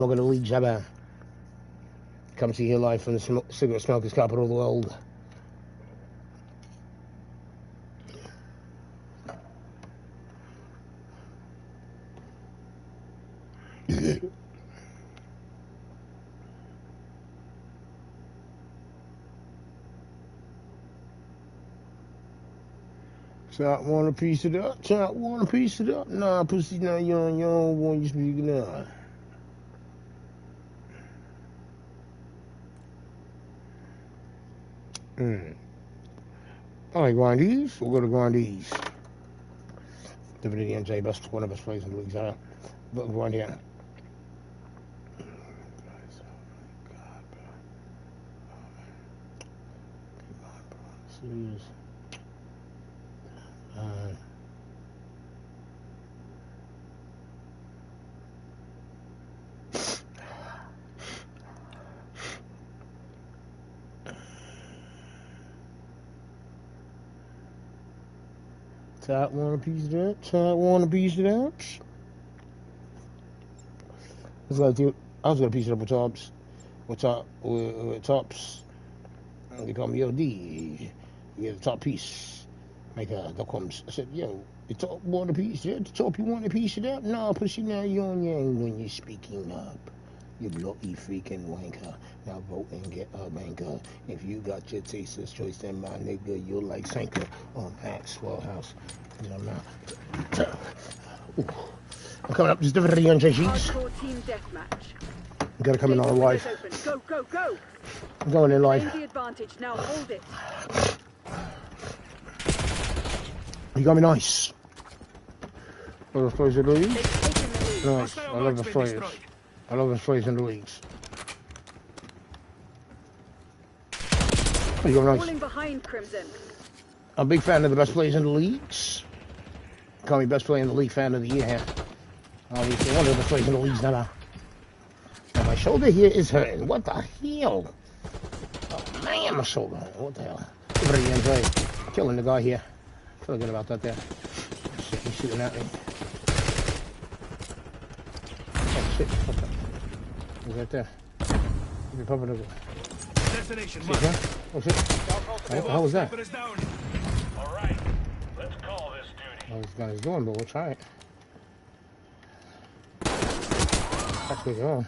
Look at the league jabber. Come see here live from the cigarette smokers capital of the world. Chop want a piece of that? Chop want a piece of that? Nah, pussy, nah, you don't want you speaking now. I like Grindies. We'll go to Grindies. WDNJ, best one of us plays in the leagues. But Grindia. Serious. Top want a piece of that? Top want a piece of that? It's like, dude, I was gonna piece it up with tops. With tops. They call me OD. You get the top piece. Like that comes. I said, yo, the top want a piece of that? The top you want a piece of that? No, pussy, now you on yang when you're speaking up. You bloody freaking wanker. Now vote and get a banker. If you got your taster's choice, then my nigga, you'll like Sanker on Maxwell House. I'm coming up. Just different on JG's. Gotta come in on live. Go, go, go. I'm going in live. The advantage. Now hold it. You got me nice. Love the plays in the leagues. Nice. I love the plays. I love the plays in the leagues. You got nice. Behind Crimson. I'm a big fan of the best plays in the leagues. Call me best player in the league fan of the year here. Obviously, one of the best plays in the leagues now. And my shoulder here is hurting. What the hell? Oh man, my shoulder. What the hell? Everybody enjoy killing the guy here. Feel good about that there. Shit, he's shooting at me. Oh shit, what the? Who's that there? You're pumping over. Destination, shit, huh? Oh shit. What the hell was that? Alright, let's call this duty. I was guy's doing, but we'll try it. That's where you're on.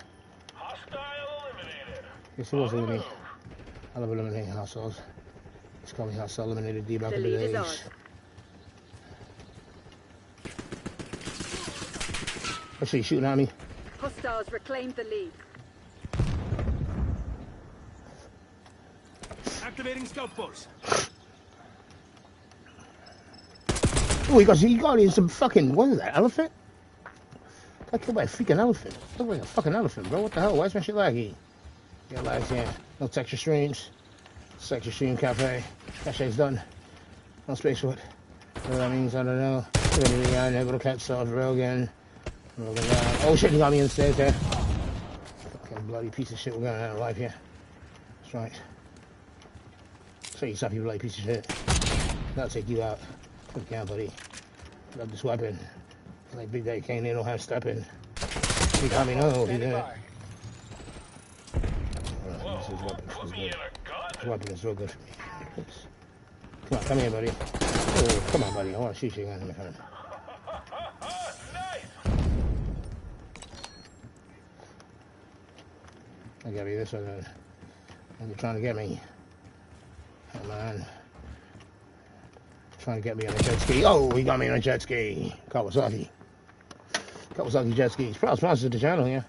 Hostile eliminated. Yes, it was eliminated. I love eliminating hostels. Just call me hostile eliminated D back in the days. I see you shooting at me. Hostiles reclaimed the lead. Activating scout force. Oh, he got in some fucking, what is that, elephant? Got killed by a freaking elephant. Look like a fucking elephant, bro. What the hell? Why is my shit laggy? Yeah, lags, yeah. No texture streams. Texture stream cafe. Cafe's done. No space for it. What that means, I don't know. I go to cat sauce, Rogan. Oh shit, he got me in the stairs there. Fucking bloody piece of shit, we're going out of life here. That's right. So you stop, you bloody piece of shit. That'll take you out. Good count, buddy. Grab this weapon. Like Big Daddy Kane, they don't have stepping. He got me, no, he didn't. This weapon feels good. This weapon is real good for me. Oops. Come on, come here, buddy. Oh, come on, buddy. I want to shoot you again, my friend. I gotta be this way then. You're trying to get me. Come on. Trying to get me on a jet ski. Oh, he got me on a jet ski. Kawasaki. Kawasaki jet skis. Proud sponsor of the channel here.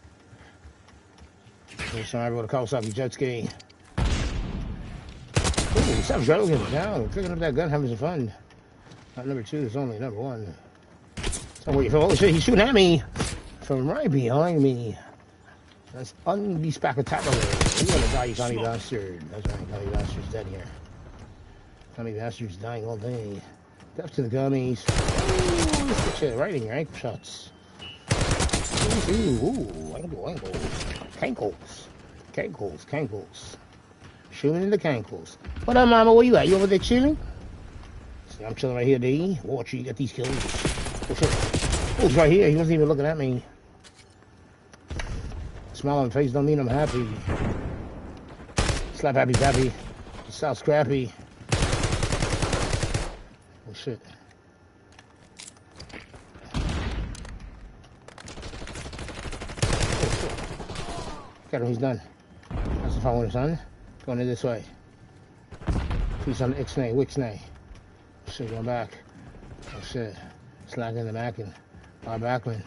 So I wrote a Kawasaki jet ski. Ooh, Savage Rogan down. Picking up that gun, having some fun. Not number 2, it's only number 1. So wait for, oh shit, he's shooting at me from right behind me. That's unbespectacular. You're gonna die, you commie bastard. That's right, commie bastard's dead here. Commie bastard's dying all day. Death to the gummies. Ooh, look at you, right in your ankle shots. Ooh, ankles. Cankles. Shooting in the cankles. What up, mama? Where you at? You over there chilling? See, I'm chilling right here, D. Watch you get these kills. Oh, shit. Oh, he's right here. He wasn't even looking at me. Smile on the face don't mean I'm happy. Slap happy pappy. Style scrappy. Oh shit. Oh shit. Got him, he's done. That's the phone with his son. Going in this way. He's on the Ixnay, Wixnay. Shit, going back. Oh shit. Slacking the back and our backman.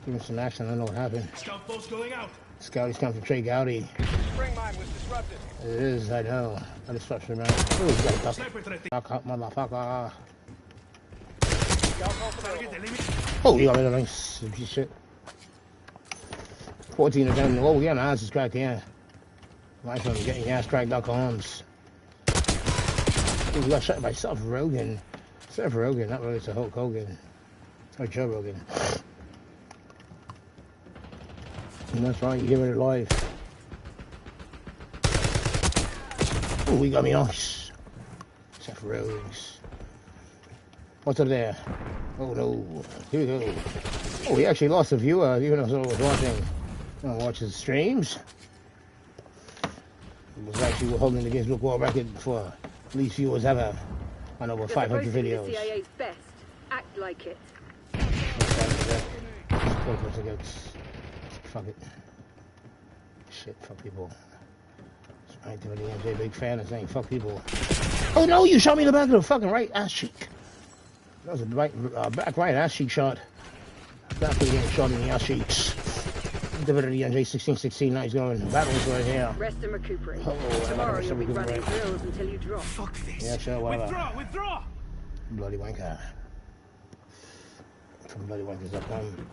Give him some action, I don't know what happened. Scout force going out. Scouty's come from Trey Gowdy. Spring mine was disrupted. It is, I know. I disruption, man. Oh, he's got a duck. Fuck up, motherfucker. Oh, you got rid of nice shit. 14 of them. Oh, yeah, my ass is cracked, yeah. Nice one, getting your ass cracked, Doc Holmes. Ooh, we got shot by Seth Rogen. Seth Rogen, not really, it's a Hulk Hogan. Or Joe Rogan. And that's right, you hear it live. Oh, we got me nice. Seth Rogens. What's up there? Oh no, here we go. Oh, we actually lost a viewer, even though I was watching. Watch his streams. It was actually holding the Guinness Book World Record for least viewers ever on over 500 videos. The CIA's best. Act like it. Fuck it. Shit, fuck people. Right there, the NJ, big fan of saying fuck people. Oh no, you shot me in the back of the fucking right ass cheek. That was a back right ass cheek shot. Exactly getting shot in the ass cheeks. Divided the NJ 1616. Now he's going battles right here. Rest and recuperate. Oh, tomorrow you'll be running drills until you drop. Fuck this. Yeah, sure, whatever. Withdraw. Bloody wanker. From bloody wankers.com.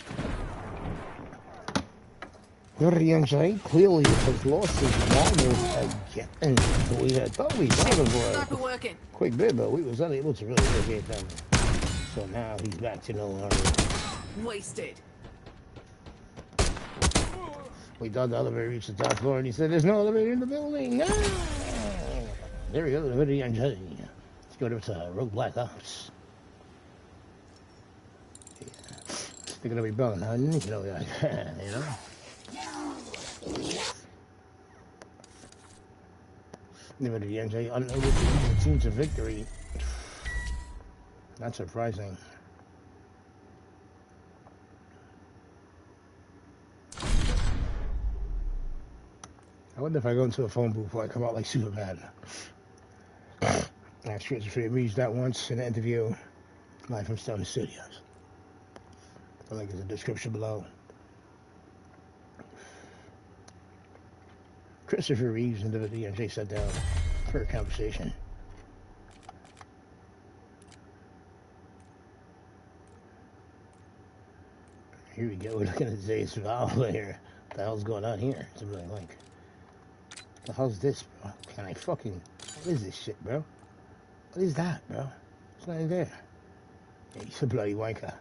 Your NJ clearly has lost his marbles again. We had thought we got him for a quick bit, but we was unable to really locate them. So now he's back to no longer. Wasted. We thought the elevator reached the top floor, and he said, "There's no elevator in the building." Ah! There we go, the video NJ. Let's go to Rogue Black Ops. Yeah. They're gonna be bugging, huh? You know, you know. Never the NJ unable to lead the team to victory. That's surprising. I wonder if I go into a phone booth before I come out like Superman. I reached that once in an interview live from Stone Studios. The link is in the description below. Christopher Reeves and the NJ sat down for a conversation. Here we go, we're looking at today's survival here. What the hell's going on here? It's really like, what the hell's this, bro? Can I fucking, what is this shit, bro? What is that, bro? It's not even there. Yeah, he's a bloody wanker.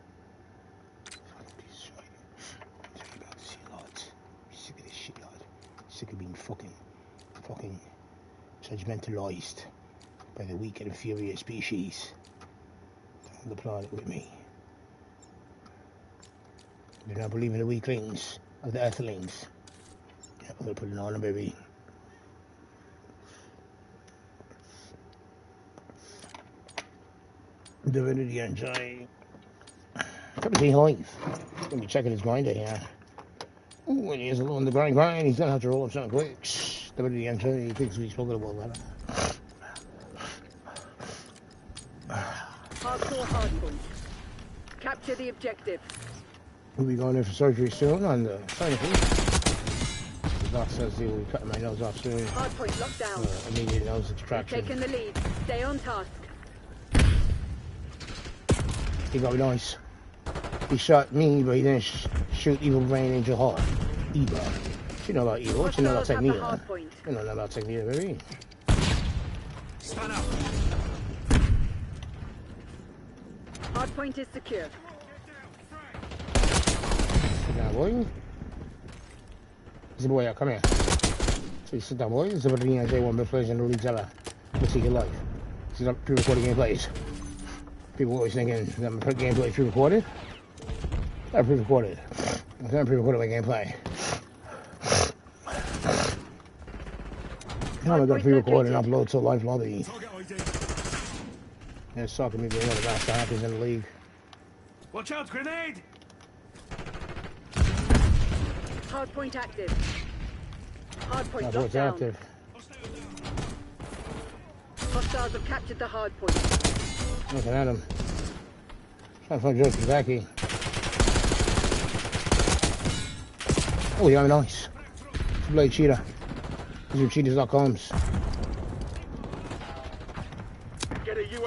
Sick of this shit, lord. Sick of being fucking judgmentalized by the weak and inferior species on the planet with me. Do not believe in the weaklings of the earthlings. Yeah, I'm gonna put it on them, baby. Divinity NJ. Company live. Gonna be checking his grinder here. Ooh, and he is a little on the grind. He's gonna have to roll up something quick. Divinity NJ, he thinks we spoke about that. Hardcore hardpoint. Capture the objective. We'll be going in for surgery soon on the clinical. The doc says he will be cutting my nose off soon. Hardpoint locked down. Immediate nose extraction. Taking the lead. Stay on task. He got me nice. He shot me, but he didn't shoot Evil Brain Angel Heart. Evil. You know about evil. What you know about technique? You don't know about technique, baby. Stand up. Hardpoint is secure. Sit down, boy. Zip boy out, come here. So you sit down, boy. Zip the NJ one bit plays in the leagues ever. Let's see your life. This is not pre-recorded gameplays. People always thinking that I'm gameplay pre-recorded. Not pre-recorded. I'm trying to pre-record my gameplay. I'm gonna pre-record and upload to live lobby. And it's talking me being one of the best hackers in the league. Watch out, grenade! Hardpoint active. Hardpoint Oh, locked it's down. active. Hostiles have captured the hardpoint. Looking at him. Trying to find Joe Kazaki. Oh, yeah, nice. Blade cheetah. These are cheetahs.coms.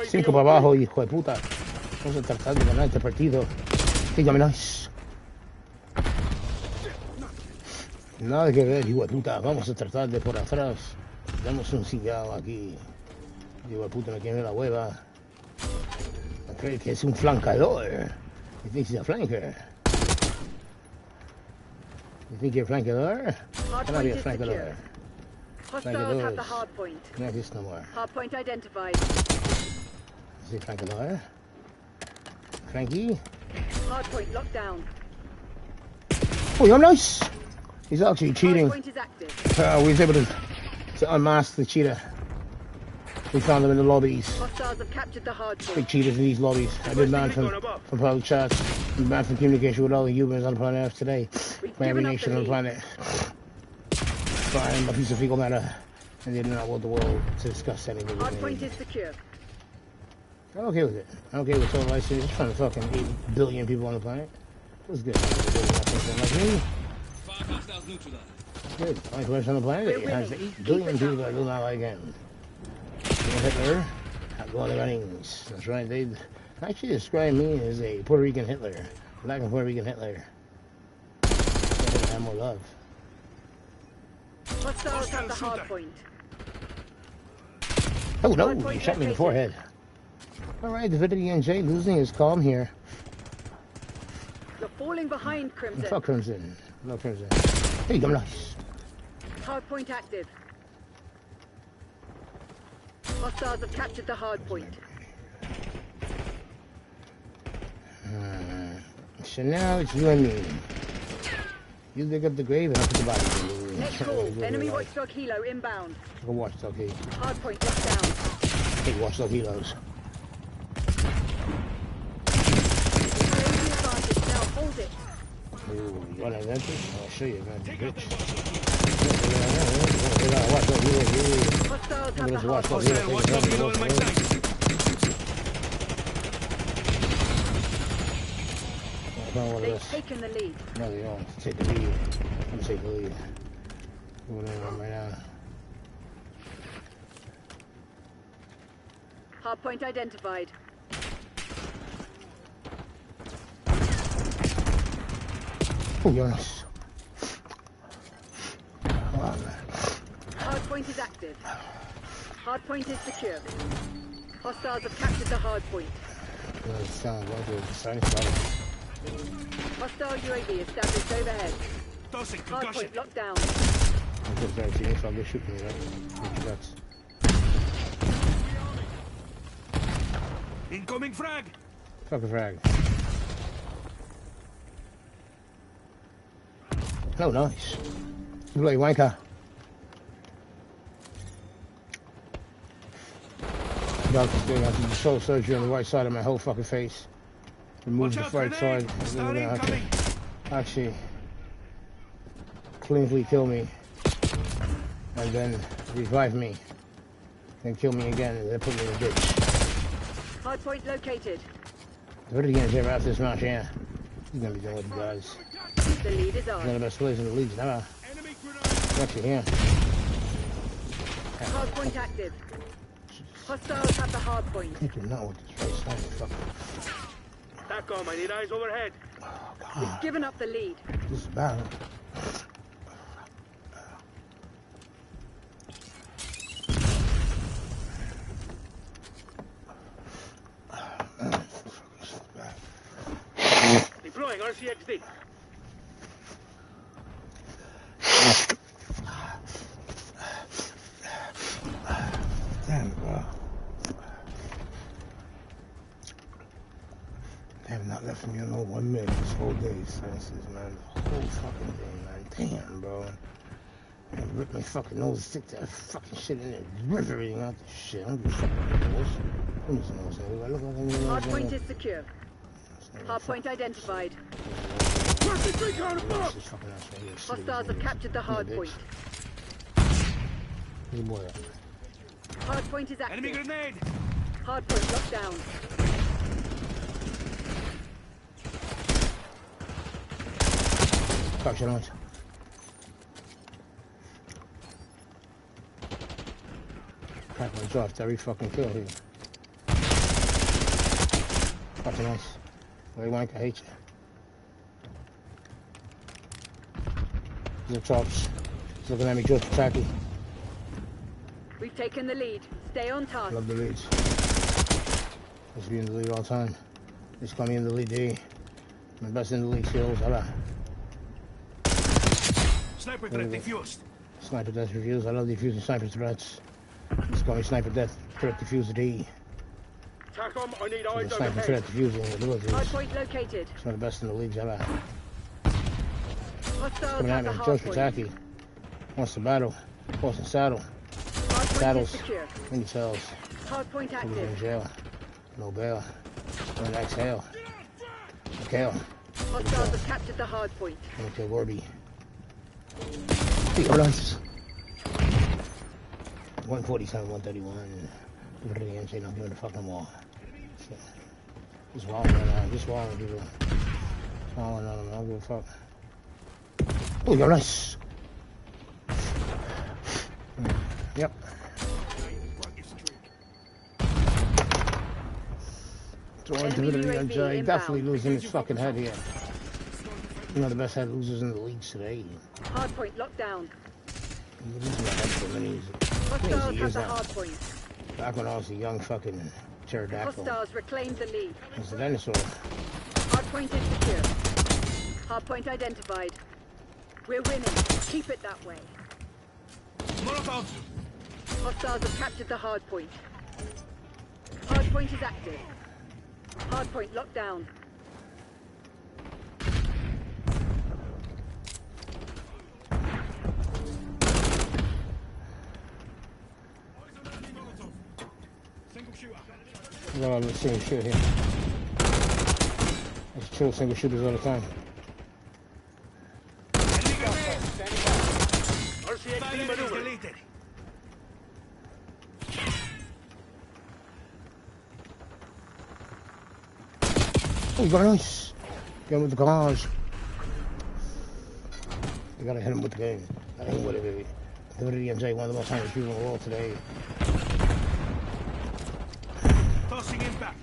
Cinco para abajo, hijo de puta. Vamos a tratar de ganar este partido. Dígame nice. Nada que ver, hijo de puta. Vamos a tratar de por atrás. Damos un cingado aquí. Hijo de puta, me tiene la hueva. Cree que es un flancador. You think he's a flanker? You think you're a flankador? Can I be a flankador? Hostiles have the hardpoint. Can I just no more? Hardpoint identified. Is he flankador? Frankie? Hardpoint locked down. Oh, you're nice! He's actually cheating. Hardpoint is active. We was able to unmask the cheetah. We found them in the lobbies. Hostiles have captured the hardpoint. Big cheaters in these lobbies. I've been banned from public chats. I've been banned from communication with all the humans on the planet Earth today. By every nation on the planet. Fine, a piece of fecal matter. And they do not want the world to discuss anything. Hardpoint is secure. I'm okay with it. I'm okay with total license. Just trying to fucking 8 billion people on the planet. It was good. Like me. Good. Only person on the planet that has 8 billion people that do not like him. Hitler, Outlaw the Runnings. That's right. They actually describe me as a Puerto Rican Hitler. Black and Puerto Rican Hitler. I have more love. Hostiles have the hardpoint. Oh no, he shot me in the forehead. Alright, Divinity NJ losing his calm here. You're falling behind, Crimson. Fuck Crimson. No Crimson. Hey, you go nice. Hardpoint active. Hostiles have captured the hardpoint. So now it's you and me. You dig up the grave and I'll put the body. Next call. Enemy watchdog helo inbound. Take a watchdog here. Hardpoint locked down. Take watchdog helos. Crazy advantage. Now hold it. Ooh, you want an advantage? I'll show you, man. Bitch. Hostiles have the hardpoint. They've taken the lead. No, they don't. Take the lead. I'm take the lead. Going in right now. Hardpoint identified. Oh, yes. Hardpoint is active. Hardpoint is secure. Hostiles have captured the hardpoint. Hostile UAV established overhead. Hardpoint locked down. I'm just there to see if I'll get shooting me, right? Incoming frag! Fuck a frag. Oh, nice. You bloody wanker. Doctor's doing after the soul surgery on the right side of my whole fucking face. Remove the right side. And then we're gonna have to actually clinically kill me. And then revive me. Then kill me again and then put me in a ditch. Hardpoint located. What are you gonna do after this match, yeah? He's gonna be done with you guys. The lead is He's one on. of the best players in the league now. Actually, yeah. Hardpoint active. Hostiles have the hardpoint. I do not want this race. Fuck. TACOM, I need eyes overhead. Oh, We've God. given up the lead. This is bad. Deploying RCXD. Damn, bro. They have not left me alone 1 minute. whole day's senses, man. The whole fucking day, man. Damn, bro. I rip my fucking nose, stick that fucking shit in there, rip everything out the shit. I don't give a fuck about the nose. Who's the nose? Anyway, look like I'm the nose. Hardpoint is secure. Hardpoint identified. Hostiles have captured the hardpoint. Hey, boy. Hardpoint is active. Enemy grenade! Hardpoint locked down. Crack shit on. Crack my jaw after every fucking kill here. Fucking nice. Ray Wank, I hate you. These are chops. He's looking at me just attacking. We've taken the lead. Stay on task. Love the leads. Let's be in the lead all the time. Just call me in the lead, D. My best in the league skills. Hala. Sniper threat defused. Sniper death reviews. I love defusing sniper threats. Just call me sniper death threat diffuser D. TACOM, I need eyes Sniper threat diffusing abilities. Hardpoint located. It's one of the best in the leagues. Hala. Hostiles Coming at have me. the Josh hardpoint. Pataki. Wants to battle. Horse and saddle. Hardpoint is Saddles. secure. Mini cells. Hardpoint Put me in active. jail. No bail. Don't exhale. Kale. Hostiles have captured the hardpoint. I'm gonna kill Warby. Nice. 147, 131. Look at the engine, I'm giving the fucking wall. So, just walling around, just walling people. Just walling on them, I don't give a fuck. Oh, you're nice. Yep. Throwing delivery on Jay. Definitely losing his fucking head here. You know the best head losers in the leagues today. Hardpoint locked down. You're losing my head for many Hostiles have years the now. hardpoint. Back when I was a young fucking pterodactyl. Hostiles reclaimed the lead. I was a dinosaur. Hardpoint is secure. Hardpoint identified. We're winning. Keep it that way. Molotov! Hostiles have captured the hardpoint. Hardpoint is active. Hardpoint locked down. I got all the same shit here. I just kill single shooters all the time. Enemy grenade! RCXD maneuver. Deleted. Oh, you got nice. Get him with the garage. You gotta hit him with the game. I hit him with it, baby. WDMJ, one of the most hungry people in the world today. Tossing impact.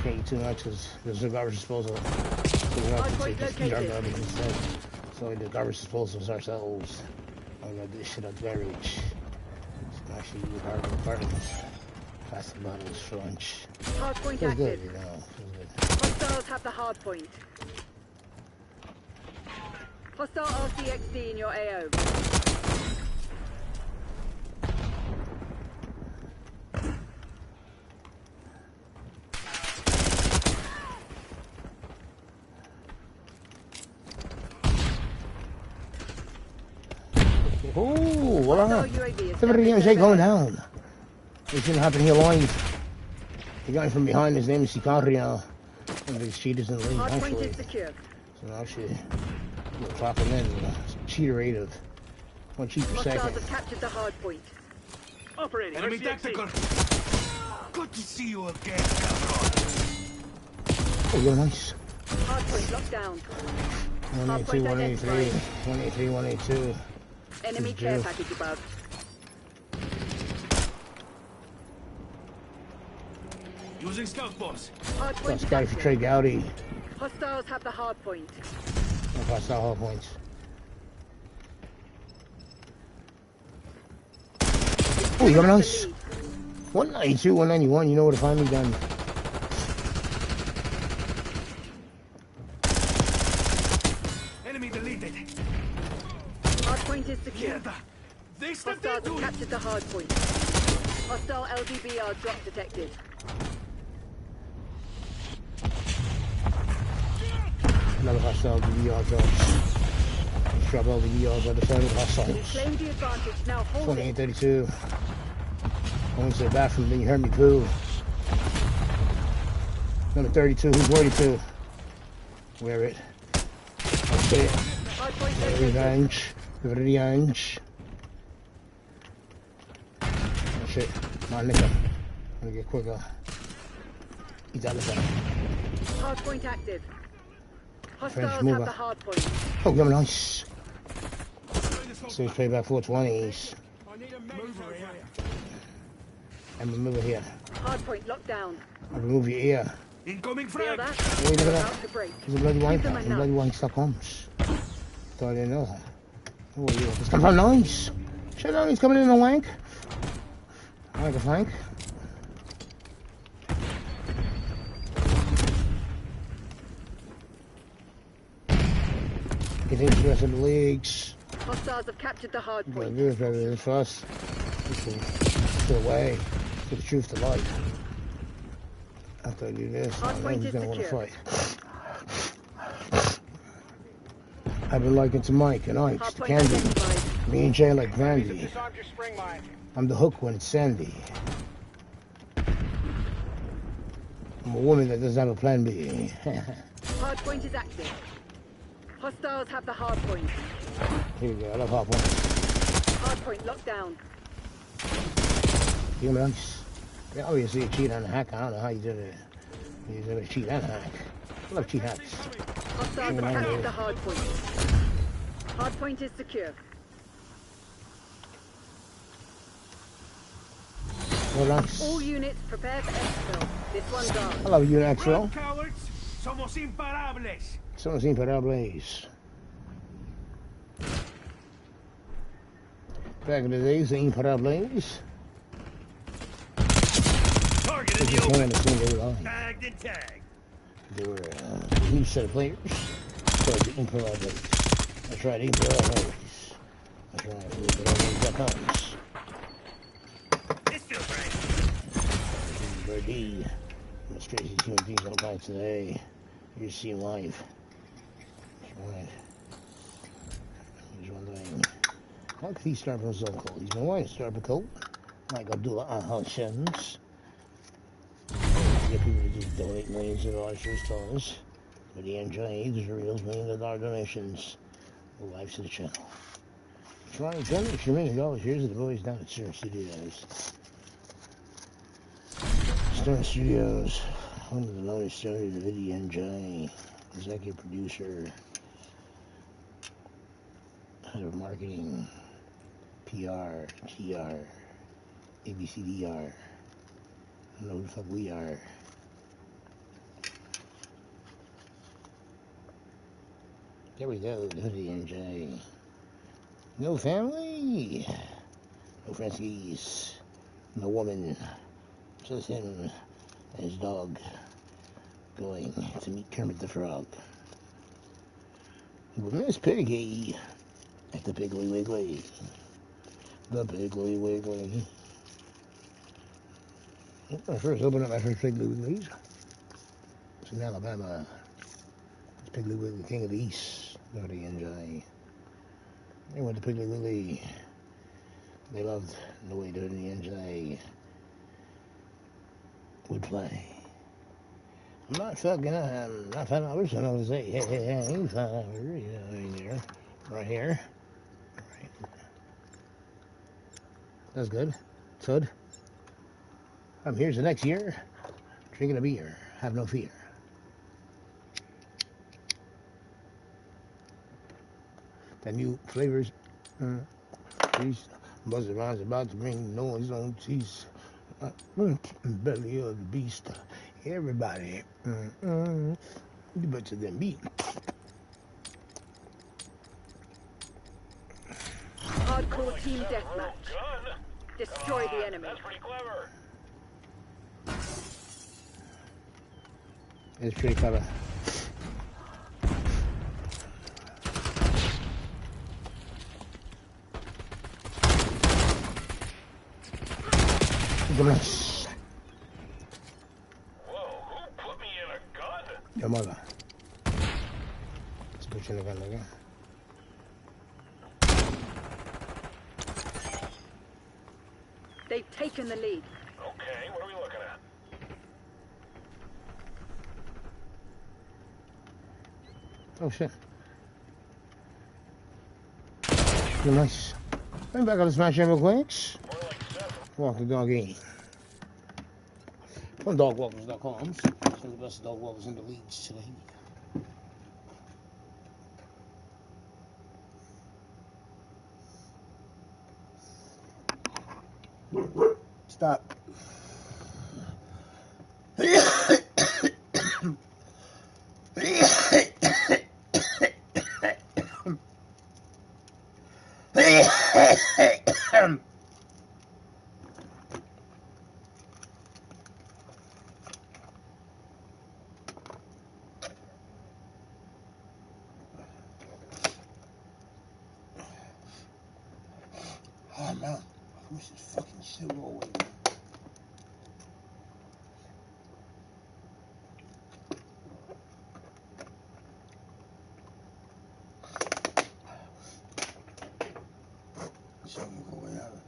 Can't eat too much because there's no garbage disposal. So we have to take this our garbage instead. So the garbage disposal is ourselves. I'm gonna do this shit at the garage. Smash you with hard apartments. Plastic bottles for lunch. Hardpoint Feels good, active. you know. Feels good. Hostiles have the hardpoint. Hostile RCXD in your AO. Oh, what Hostile on? UAV is WDMJ going down. It shouldn't happen here live. The guy from behind, his name is Sicario. One of these cheaters in the league, Hardpoint actually. is secure. So actually, we'll clock him in. Cheater rate of 1 cheat per Hostiles second. have captured the hardpoint. Operating. Enemy tactical. Good to see you again, Oh, you're nice. Hardpoint locked down. 182, 183, 183, 182. Enemy Good care job. package above. Using scout boss. Hardpoint That's is guy for active. Trey Gowdy. Hostiles have the hardpoint. That's all points. Oh, you're nice. 192, 191. You know where to find me, then. Enemy deleted. Hardpoint is secure. Mierda. They Hostiles stepped into have it. captured the hardpoint. Hostile LDBR drop detected. Another hostile DVR drops. Drop all the DVRs by the side of the hostiles. Claim the advantage. Now hold it. 28-32. I went to the bathroom, then you heard me poo. Number 32, who's worried to? Wear it. Okay. Revenge. Revenge. Oh shit. My nigga. I'm gonna get quicker. He's out of sight. Hard point active. Hostiles have the hard point. Oh, yeah, nice. Stage playback 420s. I'm gonna move it here. Hard point locked down. I'll remove your ear. Incoming frag. Hey, look at that. He's a bloody wanker. He's a bloody wank stuck homes. Thought I didn't know. Who are you? This comes from nice. Shut up, he's coming in a wank. I like a flank. Get into the rest of the leagues. Hostiles have captured the hard point. Good, brother. For us. To the way. To the truth to light. After I do this, I know he's going to want to fight. I've been liking to Mike and Ike's, to Candy. Me and Jay like Brandy. I'm the hook when it's sandy. I'm a woman that doesn't have a plan B. Hard point is active. Hostiles have the hard point. Here we go, I love hard point. Hard point locked down. You nice. Yeah, obviously a cheat and a hack. I don't know how you did it. You did a cheat and a hack. I love cheat hacks. Hostiles have captured the hard point. Hard point is secure. Well, nice. All units prepare for exfil. This one's on. I love you, Axel. Cowards, somos imparables. Somos imparables. Back in the days, the imparables. Target in the open. Tagged and tagged. They were a huge set of players. So the imparables. That's right, imparables. That's right, imparables.coms. This feels right. Birdie. I'm straight to human beings all night today. You're seeing live. That's right. Here's one thing. How could he start from his own coat? He's been wearing a Star-Spangled coat. Like Abdullah Al-Hashem's. Get people to just donate millions of dollars to his cause. But he enjoys the real millions of dollar donations. The lives to the channel. Trying to donate your $1 million. Here's the boys down at Star Studios. Star Studios. One of the longest stories of Eddie NJ. Executive producer. Head of marketing. PR. TR. ABCDR. I don't know who the fuck we are. There we go, Hoodie and Jay. No family. No Francis. No woman. Just him and his dog going to meet Kermit the Frog. With Miss Piggy at the Piggly Wiggly. The Piggly Wiggly. I first opened up my first Piggly Wigglies. It's in Alabama. It's Piggly Wiggly, King of the East. What do you enjoy? They went to Piggly Wiggly. They loved the way Dirty NJ would play. I'm not fucking, not fine. I wish I was say, hey, fine. There. Right here. Right. That's good. It's good. I'm here the next year, drinking a beer. Have no fear. The new flavors. These Buzz around about to bring noise on these belly of the beast. Everybody, you better than me. Hardcore team deathmatch. Destroy the enemy. That's pretty clever. It's pretty clever. Nice. Whoa, who put me in a gun? Your mother. watching again, nigga. They've taken the lead. Okay, what are we looking at? Oh shit. Oh, nice. I'm back on the Smash real quick. Walk the doggy. From dogwalkers.com. Some of the best dog walkers in the leagues today. Stop. Oh man, I wish this fucking shit would go away. Shit won't go away either.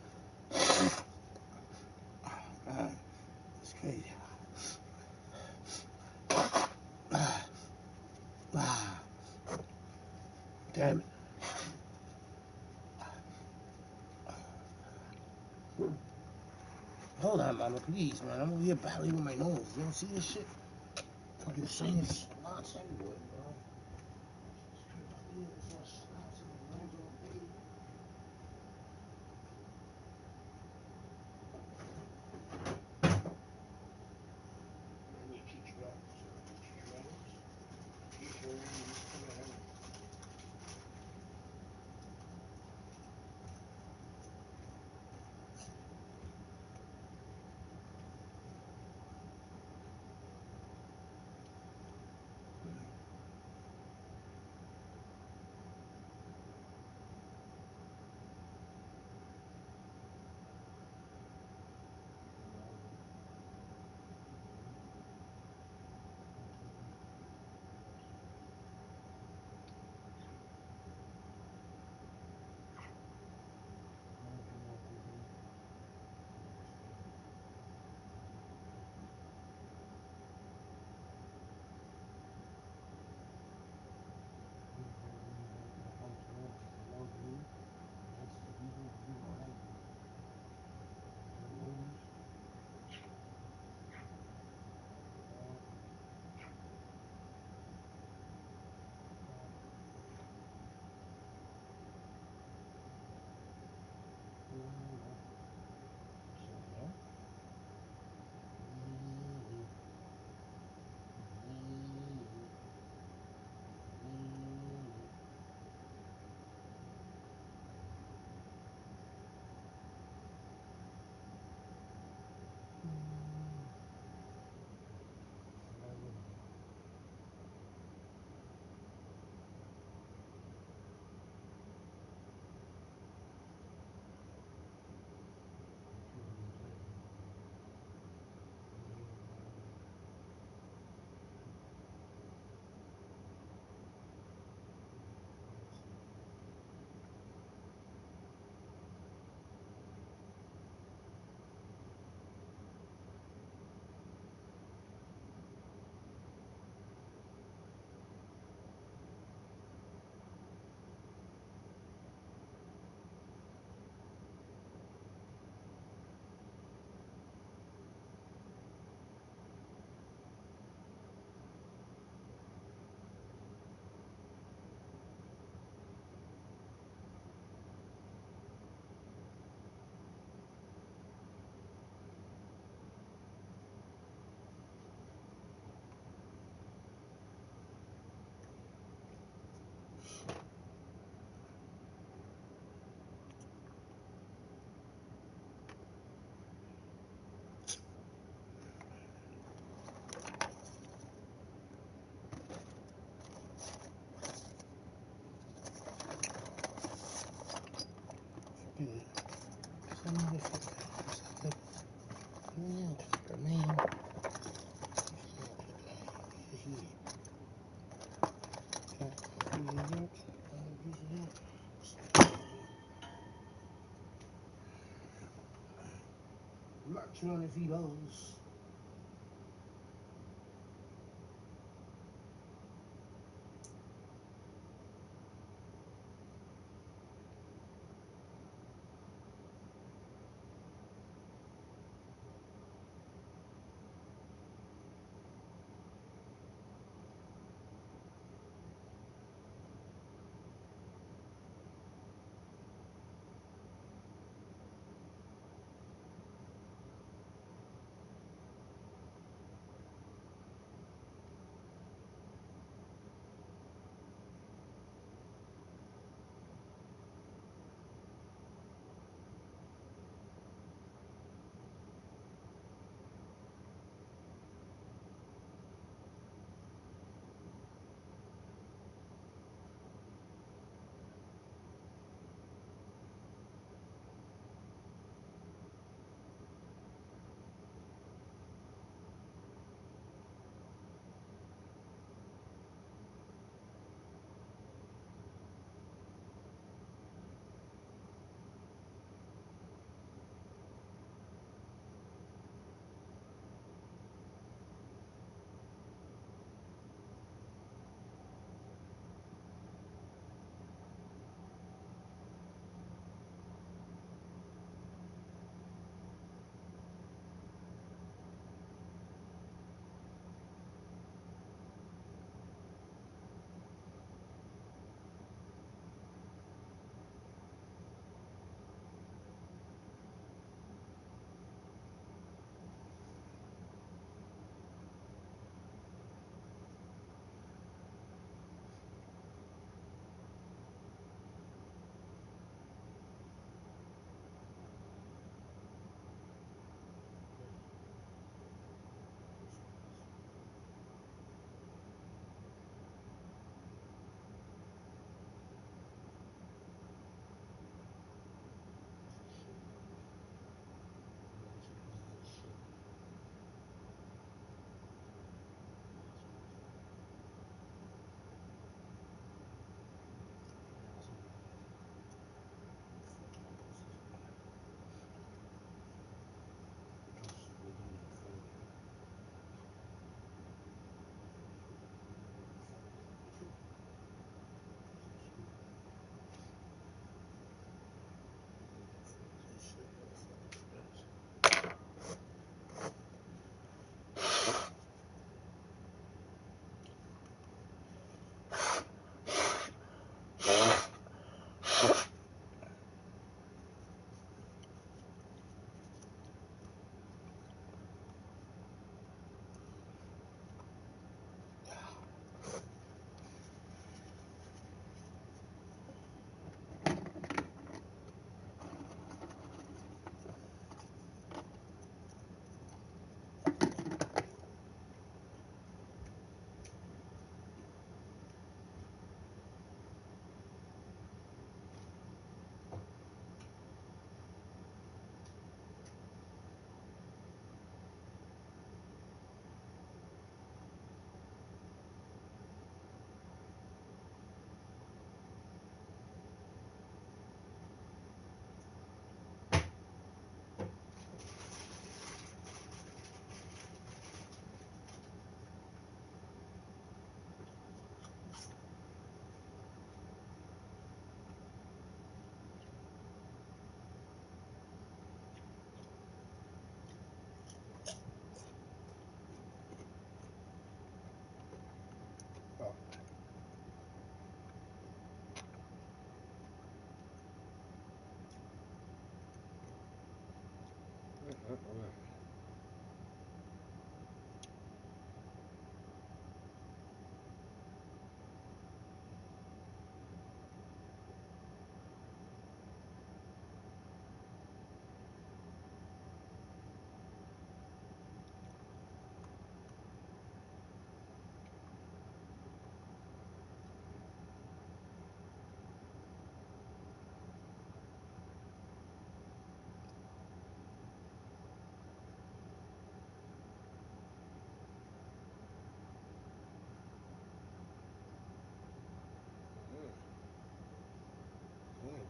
Man, it's crazy. Damn it. Hold on, mama, please, man. I'm over here battling with my nose. You don't see this shit? Fucking sinus knots everywhere, bro. About 200 feet hose.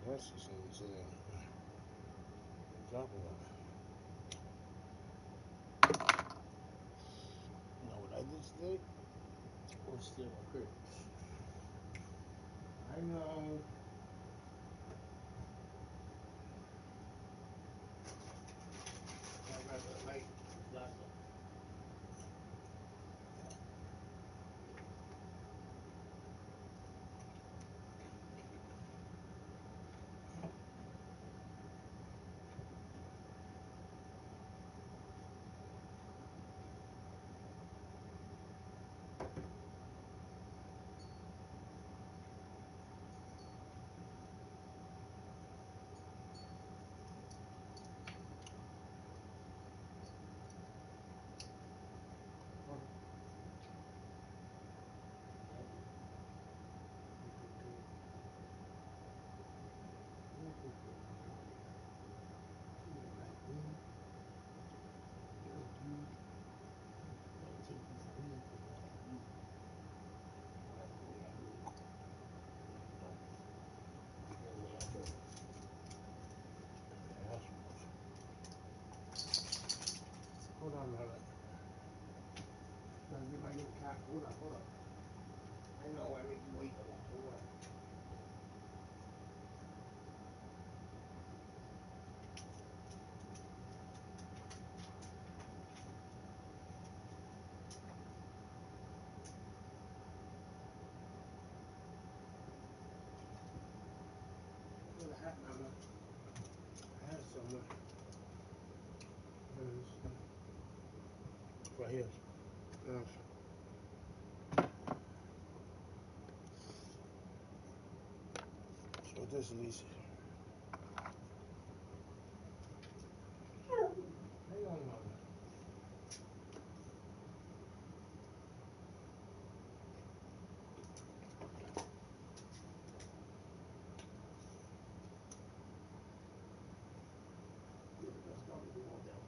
That's just drop one. Good. Or still good. I know. I'd rather light black. Hold on, brother. Gotta get my new cap. Hold on, hold on. I know I make you wait a lot. Hold on. Where's the hat, mama? I had it somewhere. It's right here. Yes. So this is. Hang on, mama. Let's start with the wall down.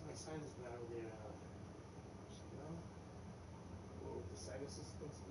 My sinus battle there. Whoa, the sinuses things.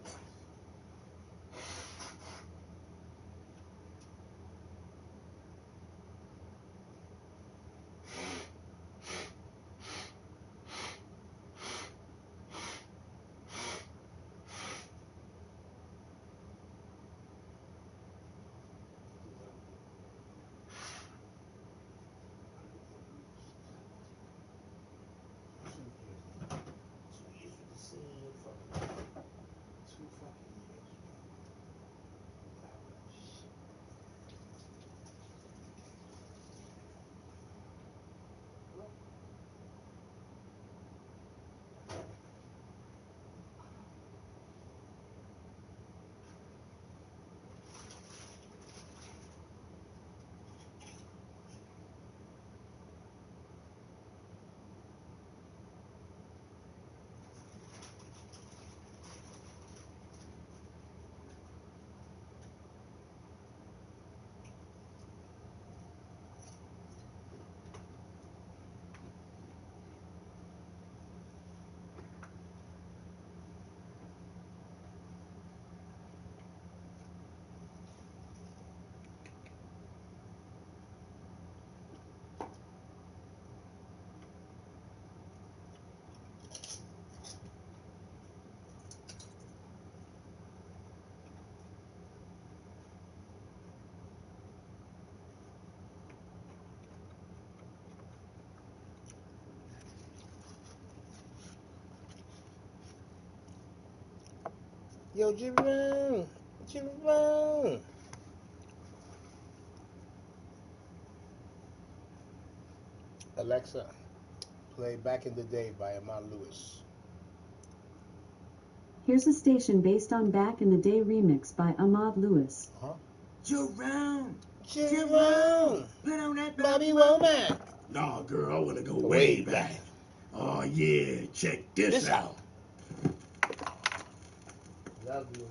Yo, Jerome! Jerome! Alexa, play Back in the Day by Ahmad Lewis. Here's a station based on Back in the Day remix by Ahmad Lewis. Huh? Jerome! Jerome! Put on that Bobby Womack! Nah, girl, I want to go Way back. Oh, yeah, check this out. Love you.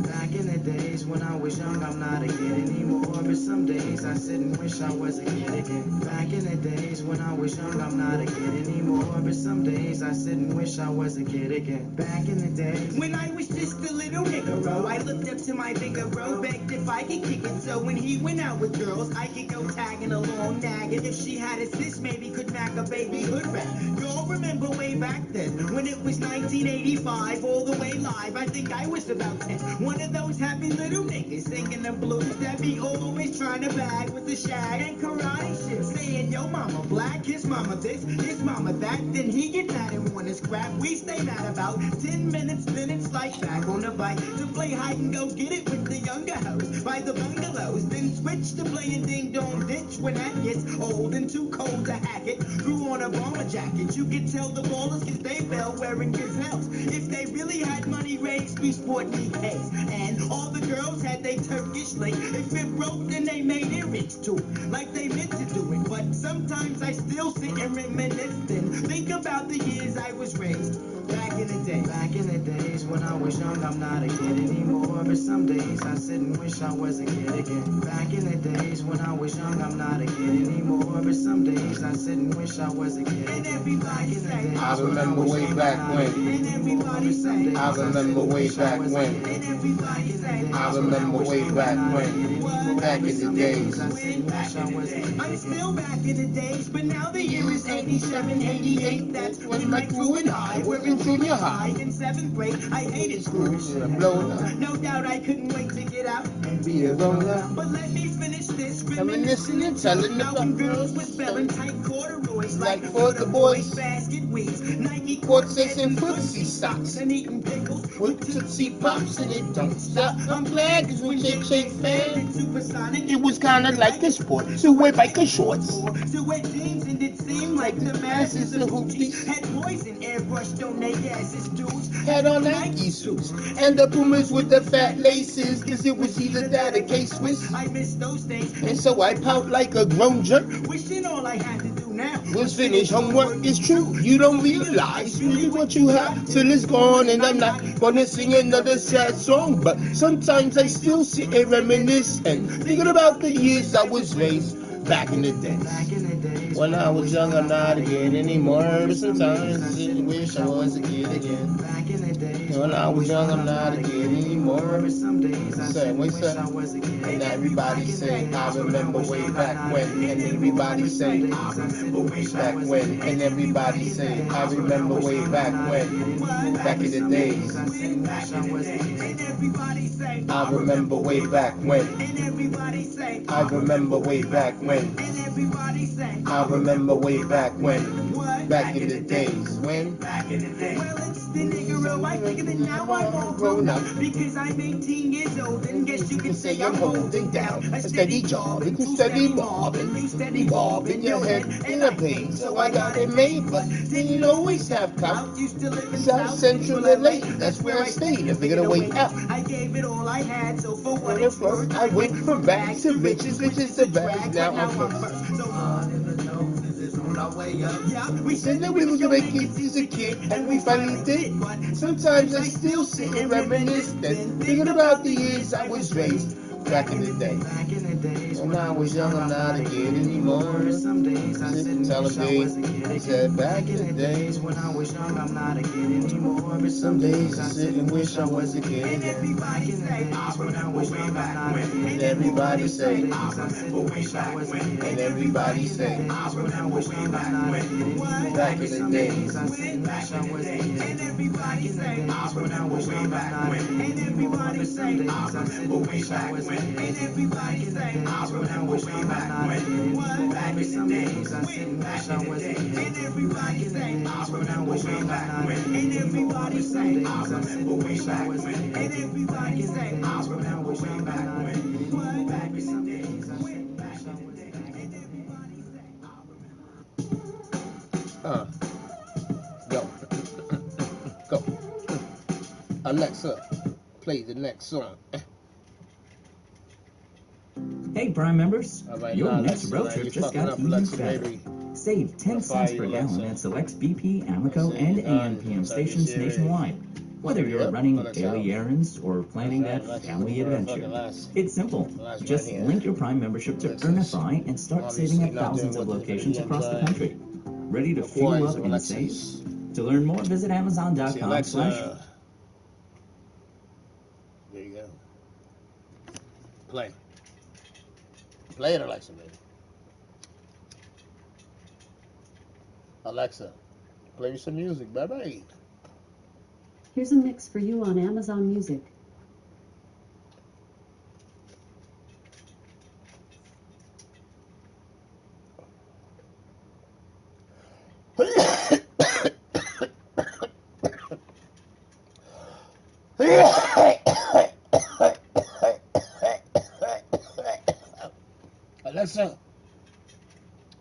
Back in the days when I was young, I'm not a kid anymore. But some days I sit and wish I was a kid again. Back in the days when I was young, I'm not a kid anymore. But some days I sit and wish I was a kid again. Back in the days when I was just a little nigga, I looked up to my bigger bro, begged if I could kick it. So when he went out with girls, I could go tagging along, nagging. If she had a sis, maybe could mac a baby hood rat. Y'all remember way back then when it was 1985, all the way live. I think I was about 10. One of those happy little niggas singing the blues that be always trying to bag with the shag and karate shit, saying yo mama black, his mama this, his mama that. Then he get mad and wanna scrap. We stay mad about 10 minutes, then it's like back on the bike to play hide and go get it with the younger hoes by the bungalows. Then switch to playing ding dong ditch when that gets old and too cold to hack it. Grew on a bomber jacket, you could tell the ballers cause they fell wearing gazelles. If they really had money raised, we sport EKs. And all the girls had they Turkish link. If it broke, then they made it rich too, like they meant to do it. But sometimes I still sit and reminisce and think about the years I was raised. Back in the day. Back in the days when I was young, I'm not a kid anymore. But some days I sit and wish I was a kid again. Back in the days when I was young, I'm not a kid anymore. But some days I sit and wish I was a kid again. And everybody say, I remember way back when. and everybody say, I remember way back when. and everybody say, I remember way back when. Back in the days. I'm still back in the days, but now the year is 87, 88. That's when my crew and I were in junior high. In 7th grade, I hated school. Blown up. No doubt I couldn't wait to get out and Be a grown-up. But let me finish this. Reminiscing and telling Knowing about girls with bell and tight corduroys. like for the boys. Basket weaves, Nike Quarters and footsie socks. and eating pickles With Tootsie Pops and it don't stop. I'm glad because when Jay fan, supersonic. it was kind of like a sport. So wear biker shorts. To wet jeans and it seemed like the masses of hoochies had poison airbrushed on their asses, dudes. Had on Nike suits and the boomers with the fat laces. Cause it was either that or K-Swiss. I miss those days. And so I pout like a grown jerk. Wishing all I had to do now Was finish homework. It's true, you don't realize really what you have till it's gone. And I'm not gonna sing another sad song, but sometimes I still sit and reminisce and thinking about the years I was raised back in the days. When I was young, I'm not a kid anymore, but sometimes I sit and wish I was a kid again. When I was young, I'm not a kid anymore, but some days I wish I was a kid. And everybody say, I remember way back when. And everybody say, I remember way back when. And everybody say, I remember way back when. Back in the days. I remember way back when. I remember way back when. I remember way back when. Back in the days. When? Back in the days. Well, it's the nigga I think that now I'm all grown up. Because I'm 18 years old and guess you can say I'm holding down a steady job and steady mobbing. You steady bobbing your head in a pain. So I got it made, but didn't always have clout. Used to live in South Central LA. That's where I stayed and figured a way out. I gave it all I had, so for what it's worth, I went from rags to riches, riches to rags. Now I'm first. So on our way up. Yeah, we said that we was gonna make it as a kid, and we finally did. But sometimes I still sit and reminisce, and thinking about the years I was raised back in the day. When I was young, I'm not a kid anymore. Some days I sit and tell a babe, I said back in the days when I was young, I'm not a kid anymore. But some days I sit and wish I was a kid again. Everybody say, when I was young, I'm not a kid. And everybody say, I remember way back when. And everybody say, when I was young, I'm not a kid. Back in the days I sit and wish I was a kid. And everybody say, when I was young, I'm not a kid. And everybody say, I remember way back when. And everybody say, when I was young, I'm not a kid. Back in the days I sit and wish I was a kid. And everybody say, when I was young, I'm not a kid. And everybody say, I remember way back when. And everybody say, when I was young, I'm not a kid. Back in the days I sit and wish I was a kid. And everybody say, Go. Go. Alexa, play the next song. Hey, Prime members, Right, your now, next road trip just got even Alexa, better. baby. Save 10 cents per gallon at select BP, Amoco, and AM/PM stations nationwide. Whether you're running daily errands or planning that family adventure, it's simple. Just link your Prime membership to EarnifY and start saving at thousands of locations across the country. Ready to fuel up and save? To learn more, visit Amazon.com/. There you go. Play. Play it, Alexa, baby. Alexa, play me some music, baby. Here's a mix for you on Amazon Music.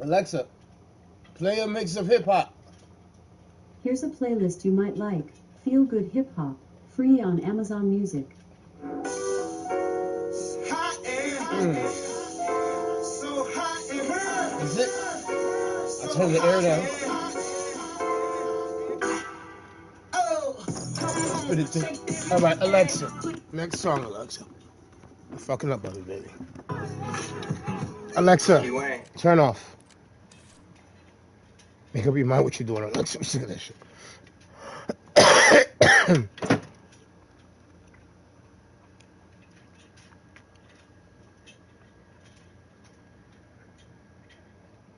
Alexa, play a mix of hip-hop. Here's a playlist you might like. Feel Good Hip Hop, free on Amazon Music. Is it? I turned the air down. All right, Alexa. Next song, Alexa. I'm fucking up on it, baby. Alexa, turn off. Make up your mind what you're doing, Alexa. I'm sick of that shit.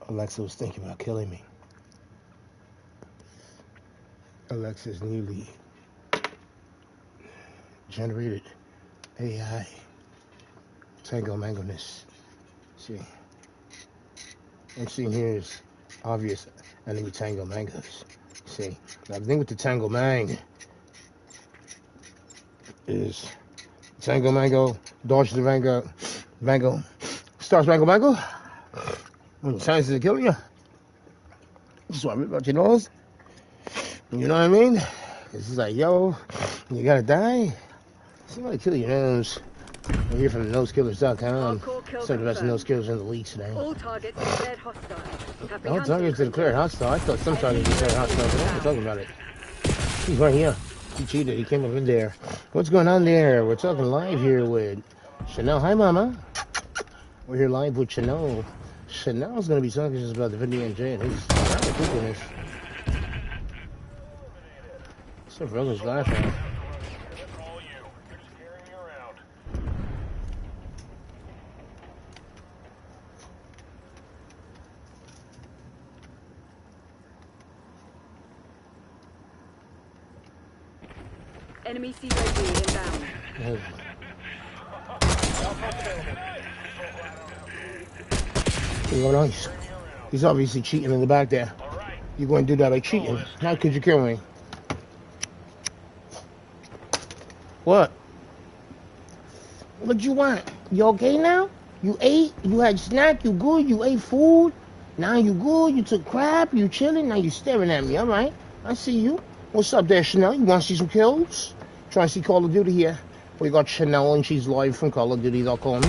Alexa was thinking about killing me. Alexa's newly generated AI Tango Mangoness. See, I'm seeing here is obvious enemy Tango Mangoes. See, now the thing with the Tango Mang is Tango Mango, Dodge Durango, Star-Spangled.I. When the science is killing you, just want to rip out your nose. You know what I mean? It's like, yo, you gotta die. Somebody kill your nose. We're here from the nosekillers.com. Some of the best nose killers in the league today. All targets declared hostile. All targets are declared hostile. I thought some targets were declared hostile, but I'm not talking about it. He's right here. He cheated. He came up in there. What's going on there? We're talking live here with Chanel. Hi, Mama. We're here live with Chanel. Chanel's going to be talking just about the video and Jay and his coolness. So brother's laughing. Enemy COD inbound. Oh, nice. He's obviously cheating in the back there. You're going to do that by cheating. How could you kill me? What? What you want? You okay now? You ate? You had snack? You good? You ate food? Now you good? You took crap? You chilling? Now you staring at me. All right. I see you. What's up there, Chanel? You want to see some kills? Trying to see Call of Duty here. We got Chanel and she's live from Call of Duty.com.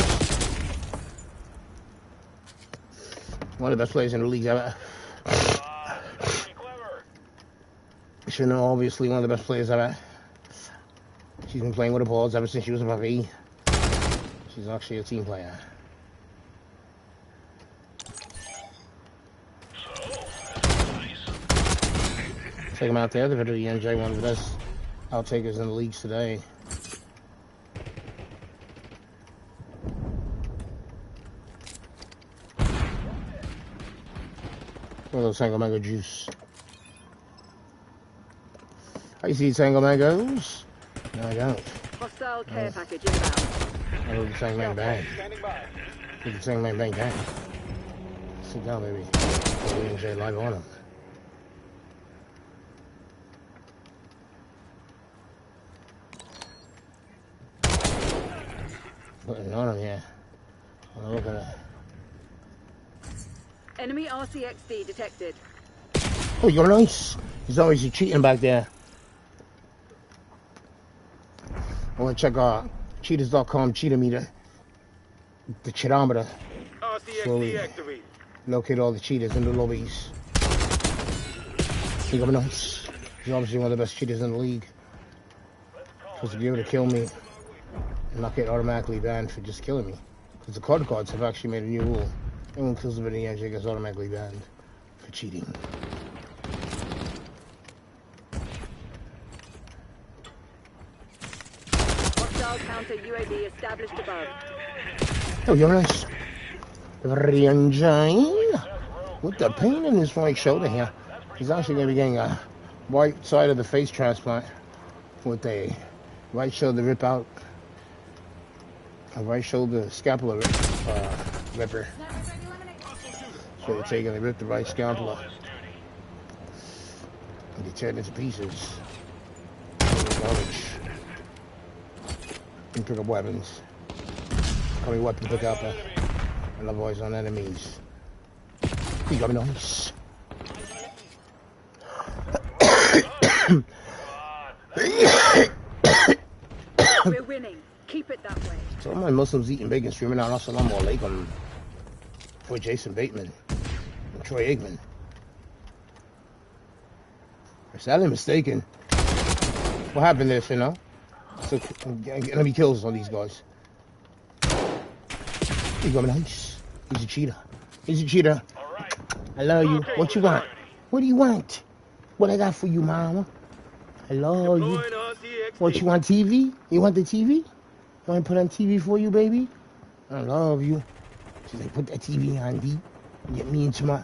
One of the best players in the league ever. Chanel, obviously, one of the best players ever. She's been playing with the balls ever since she was a puppy. She's actually a team player. Take him out there. The video NJ, one of the best outtakers in the leagues today. One of those Tango Mango juice. How you see Tango Mangoes? No, I don't. Hostile care package inbound. I heard the Tango Man bang. Heard the Tango Man bang down. Sit down, baby. NJ live on him. Putting on him, yeah. I'm looking at. Enemy RCXD detected. Oh, you're nice. He's always cheating back there. I want to check our cheaters.com cheater meter. The cheatometer. Slowly locate all the cheaters in the lobbies. He's nice. He's obviously one of the best cheaters in the league. Supposed to be able to kill me and not get automatically banned for just killing me. Because the cards have actually made a new rule. Anyone kills a video NJ gets automatically banned for cheating. Hostile counter UAV established above. Oh, you're nice. Very NJ. With the pain in his right shoulder here. He's actually going to be getting a right side of the face transplant with a right shoulder rip out. A right shoulder scapula ripper. So they're taking and rip the right scapula. And they tear it into pieces. Garbage. And pick up weapons. Call me weapon pick up and avoid on enemies. You got me nice. We're winning. Keep it that way. So all my Muslims eating bacon streaming out Assalamu alaikum for Jason Bateman and Troy Aikman. We're sadly mistaken. What happened there, you know? So enemy kills on these guys. You got me nice. He's a cheater. He's a cheater. I love you. What you want? What do you want? What I got for you, mama? I love you. What you want, TV? You want the TV? You want to put on TV for you, baby? I love you. She's like, put that TV on, D. Get me into my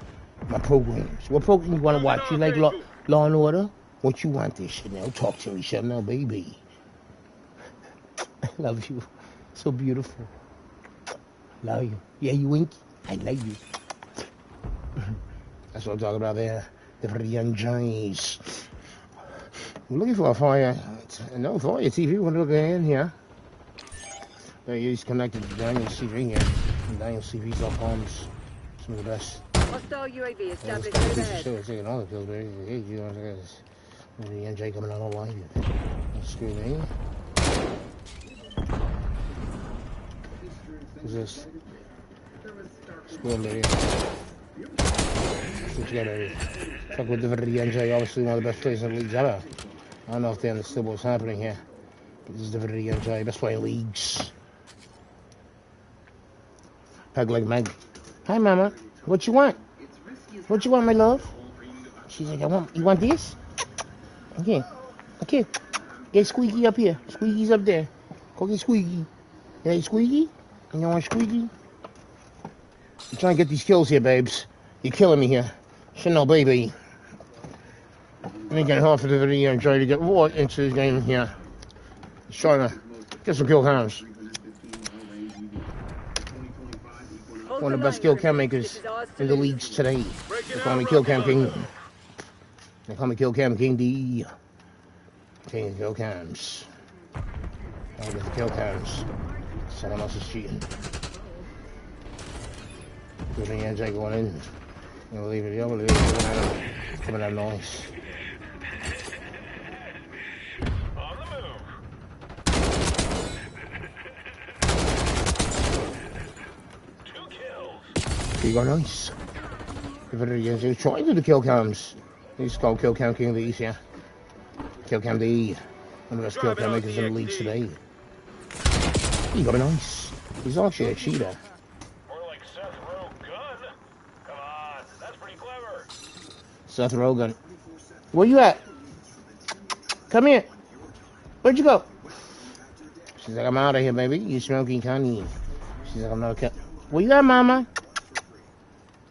programs. What program you want to watch? You like Law and Order? What you want this Chanel? Talk to me, Chanel, baby. I love you. So beautiful. Love you. Yeah, you winky. I love you. That's what I'm talking about there. The very young Johnnies. We're looking for a fire. No fire TV. We're looking in here. He's connected to Daniel's TV here. And Daniel's TV's off homes. Some of the best. Hostile UAV established overhead. Taking all the kills, baby. Hey, you know, the NJ coming out online. Screw me. Who's this? Screw baby. What you got, baby? Fuck with the NJ, obviously one of the best players in the leagues ever. I don't know if they understood what's happening here. But this is the NJ, best player in leagues. Peg like Meg. Hi, Mama. What you want? What you want, my love? She's like, you want this? Okay. Okay. Get Squeaky up here. Squeaky's up there. Go get Squeaky. Hey, Squeaky? You want Squeaky? I'm trying to get these kills here, babes. You're killing me here. Chanel, baby. I ain't getting hard for the video and trying to get more into this game here. He's trying to get some kill counts. One of the best kill cam makers in the leagues today. They call me Kill Cam King. They call me Kill Cam King D. King of kill cams. I get the kill cams. Someone else is cheating. Good thing NJ going in. I'm gonna leave it. I'm gonna leave it. Coming out nice. You go nice. He was trying to do the kill cams. He's called Kill Cam King of the East, yeah. Kill Cam D. One of the best kill cam makers in the league today. He got nice. He's actually a cheater. More like Seth Rogen. Come on, that's pretty clever. Seth Rogen. Where you at? Come here. Where'd you go? She's like, I'm out of here, baby. You smoking honey. She's like, I'm not a where you at, Mama?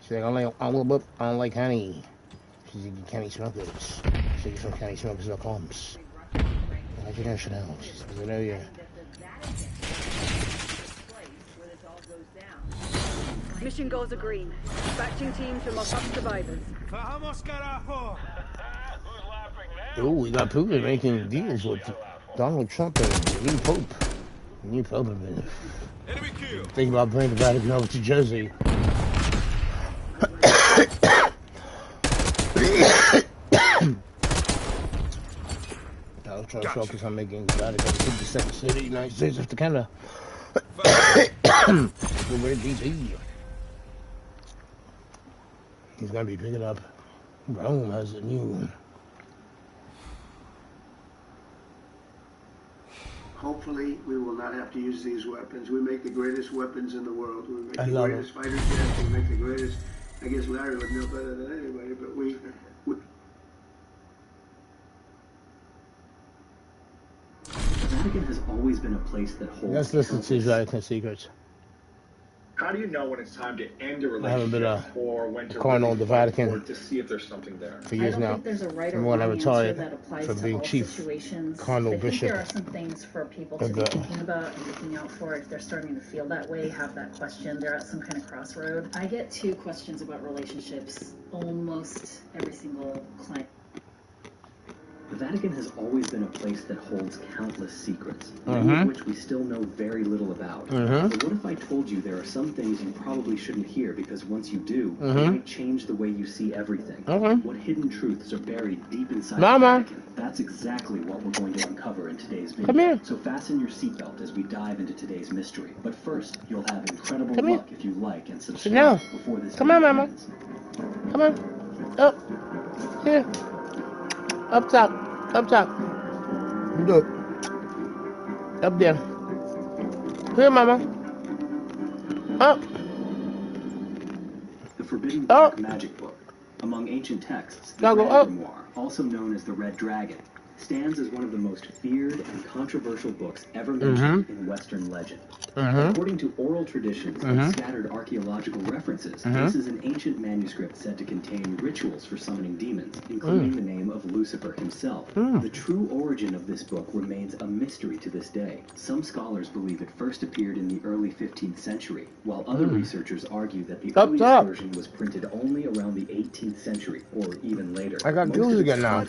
She's like, I don't like honey. She's like, you can't smoke this. She's like, some can't smoke this comes. I like your Chanel. She's like, I know you. Mission goals are green. Dispatching team to mop up survivors. Oh, we got Putin making deals with Donald Trump and the new Pope. The new Pope has been thinking about bringing the Vatican over to Jersey. Donald Trump focus on making the Vatican the 52nd city of the United States after Canada. We're in DC. He's going to be picking up Rome as a new. Hopefully, we will not have to use these weapons. We make the greatest weapons in the world. We make the greatest fighter jets. We make the greatest. I guess Larry would know better than anybody, but we The Vatican has always been a place that holds. Let's listen to Vatican secrets. How do you know when it's time to end a relationship I haven't been or when to cardinal of the Vatican to see if there's something there? for years now. From when I retired from being chief cardinal bishop. There are some things for people to be thinking about and looking out for if they're starting to feel that way, have that question. They're at some kind of crossroad. I get 2 questions about relationships almost every single client. The Vatican has always been a place that holds countless secrets, many of which we still know very little about. But what if I told you there are some things you probably shouldn't hear because once you do, it might change the way you see everything? What hidden truths are buried deep inside the Vatican? That's exactly what we're going to uncover in today's video. Come here. So fasten your seatbelt as we dive into today's mystery. But first, you'll have incredible luck if you like and subscribe before this Come on, video Mama. ends. Come on. Up. Here. Up top. Up top. Look. Up there. Here, Mama. Up. The Forbidden Black Magic Book. Among ancient texts, the Red Grimoire, also known as the Red Dragon, stands as one of the most feared and controversial books ever mentioned in Western legend. According to oral traditions and scattered archaeological references, this is an ancient manuscript said to contain rituals for summoning demons, including the name of of Lucifer himself. The true origin of this book remains a mystery to this day. Some scholars believe it first appeared in the early 15th century, while other researchers argue that the earliest version was printed only around the 18th century, or even later. I got views again now.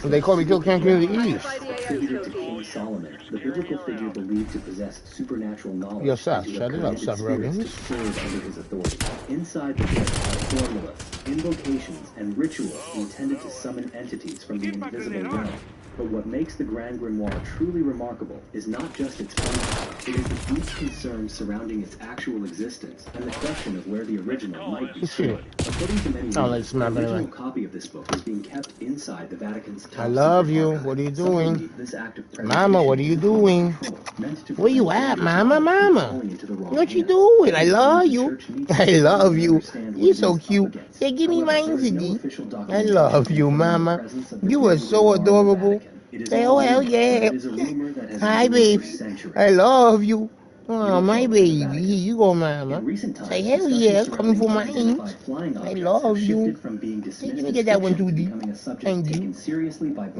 They call me Kill King of the East. Attributed to King Solomon, the biblical figure believed to possess supernatural knowledge. Yo, Seth, shut it up, Seth Rogen. Under his authority. Inside the book are formulas, invocations, and rituals intended to summon entities from the invisible realm. But what makes the Grand Grimoire truly remarkable is not just its content, it is the deep concern surrounding its actual existence and the question of where the original might be stored. According to many readers, the original copy of this book is being kept inside the Vatican's top I love you. archive. What are you Some doing? believe this act of Mama, what are you doing? Where you at, Mama? Mama? What you doing? I love you. I love you. You're so cute. Hey, give me my Ziggy. I love you, Mama. You are so adorable. Say, oh, hell yeah. Hi, baby. I love you. Oh, my baby. Here you go, Mama. Say, hell yeah. Coming for my aunt. I love you. Hey, let me get that one, too deep. Thank you.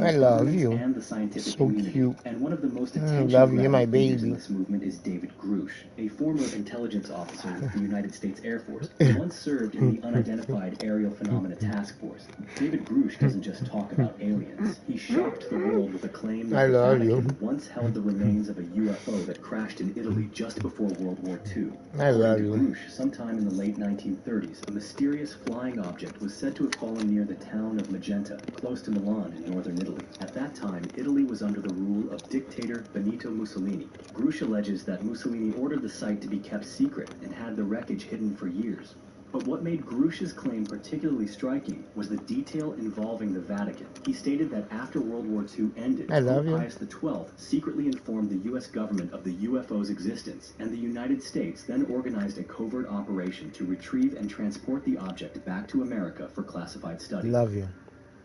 I love you. So cute. And one of the most I love you. You're my baby. in this movement is David Grush, a former intelligence officer with the United States Air Force, who once served in the Unidentified Aerial Phenomena Task Force. David Grush doesn't just talk about aliens. He shocked the world with a claim that the Vatican once held the remains of a UFO that crashed in Italy just before World War II. I love you. Grush, sometime in the late 1930s, a mysterious flying object was said to have fallen near the town of Magenta, close to Milan in northern Italy. At that time, Italy was under the rule of dictator Benito Mussolini. Grush alleges that Mussolini ordered the site to be kept secret and had the wreckage hidden for years. But what made Grush's claim particularly striking was the detail involving the Vatican. He stated that after World War II ended, Pope Pius XII secretly informed the U.S. government of the UFO's existence, and the United States then organized a covert operation to retrieve and transport the object back to America for classified study. Love you.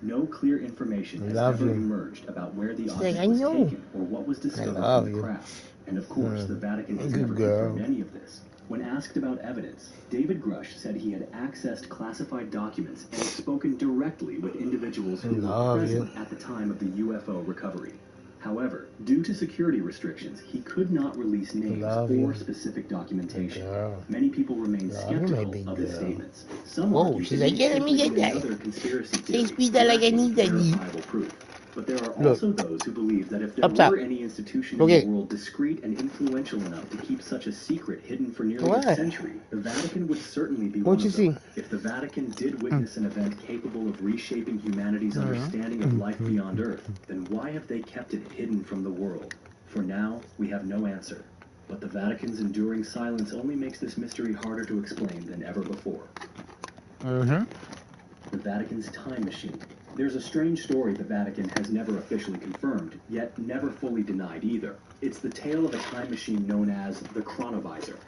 No clear information has ever emerged about where the object was taken or what was discovered from the craft. And of course, the Vatican has never confirmed any of this. When asked about evidence, David Grush said he had accessed classified documents and spoken directly with individuals who were present at the time of the UFO recovery. However, due to security restrictions, he could not release names or specific documentation. Many people remain skeptical of his statements. Some argue she's like, yeah, let me get that. Another conspiracy They speak that like I need that. Proof. But there are also those who believe that if there were any institution in the world discreet and influential enough to keep such a secret hidden for nearly a century, the Vatican would certainly be one of them. If the Vatican did witness an event capable of reshaping humanity's understanding of life beyond Earth, then why have they kept it hidden from the world? For now, we have no answer. But the Vatican's enduring silence only makes this mystery harder to explain than ever before. The Vatican's time machine. There's a strange story the Vatican has never officially confirmed, yet never fully denied either. It's the tale of a time machine known as the Chronovisor.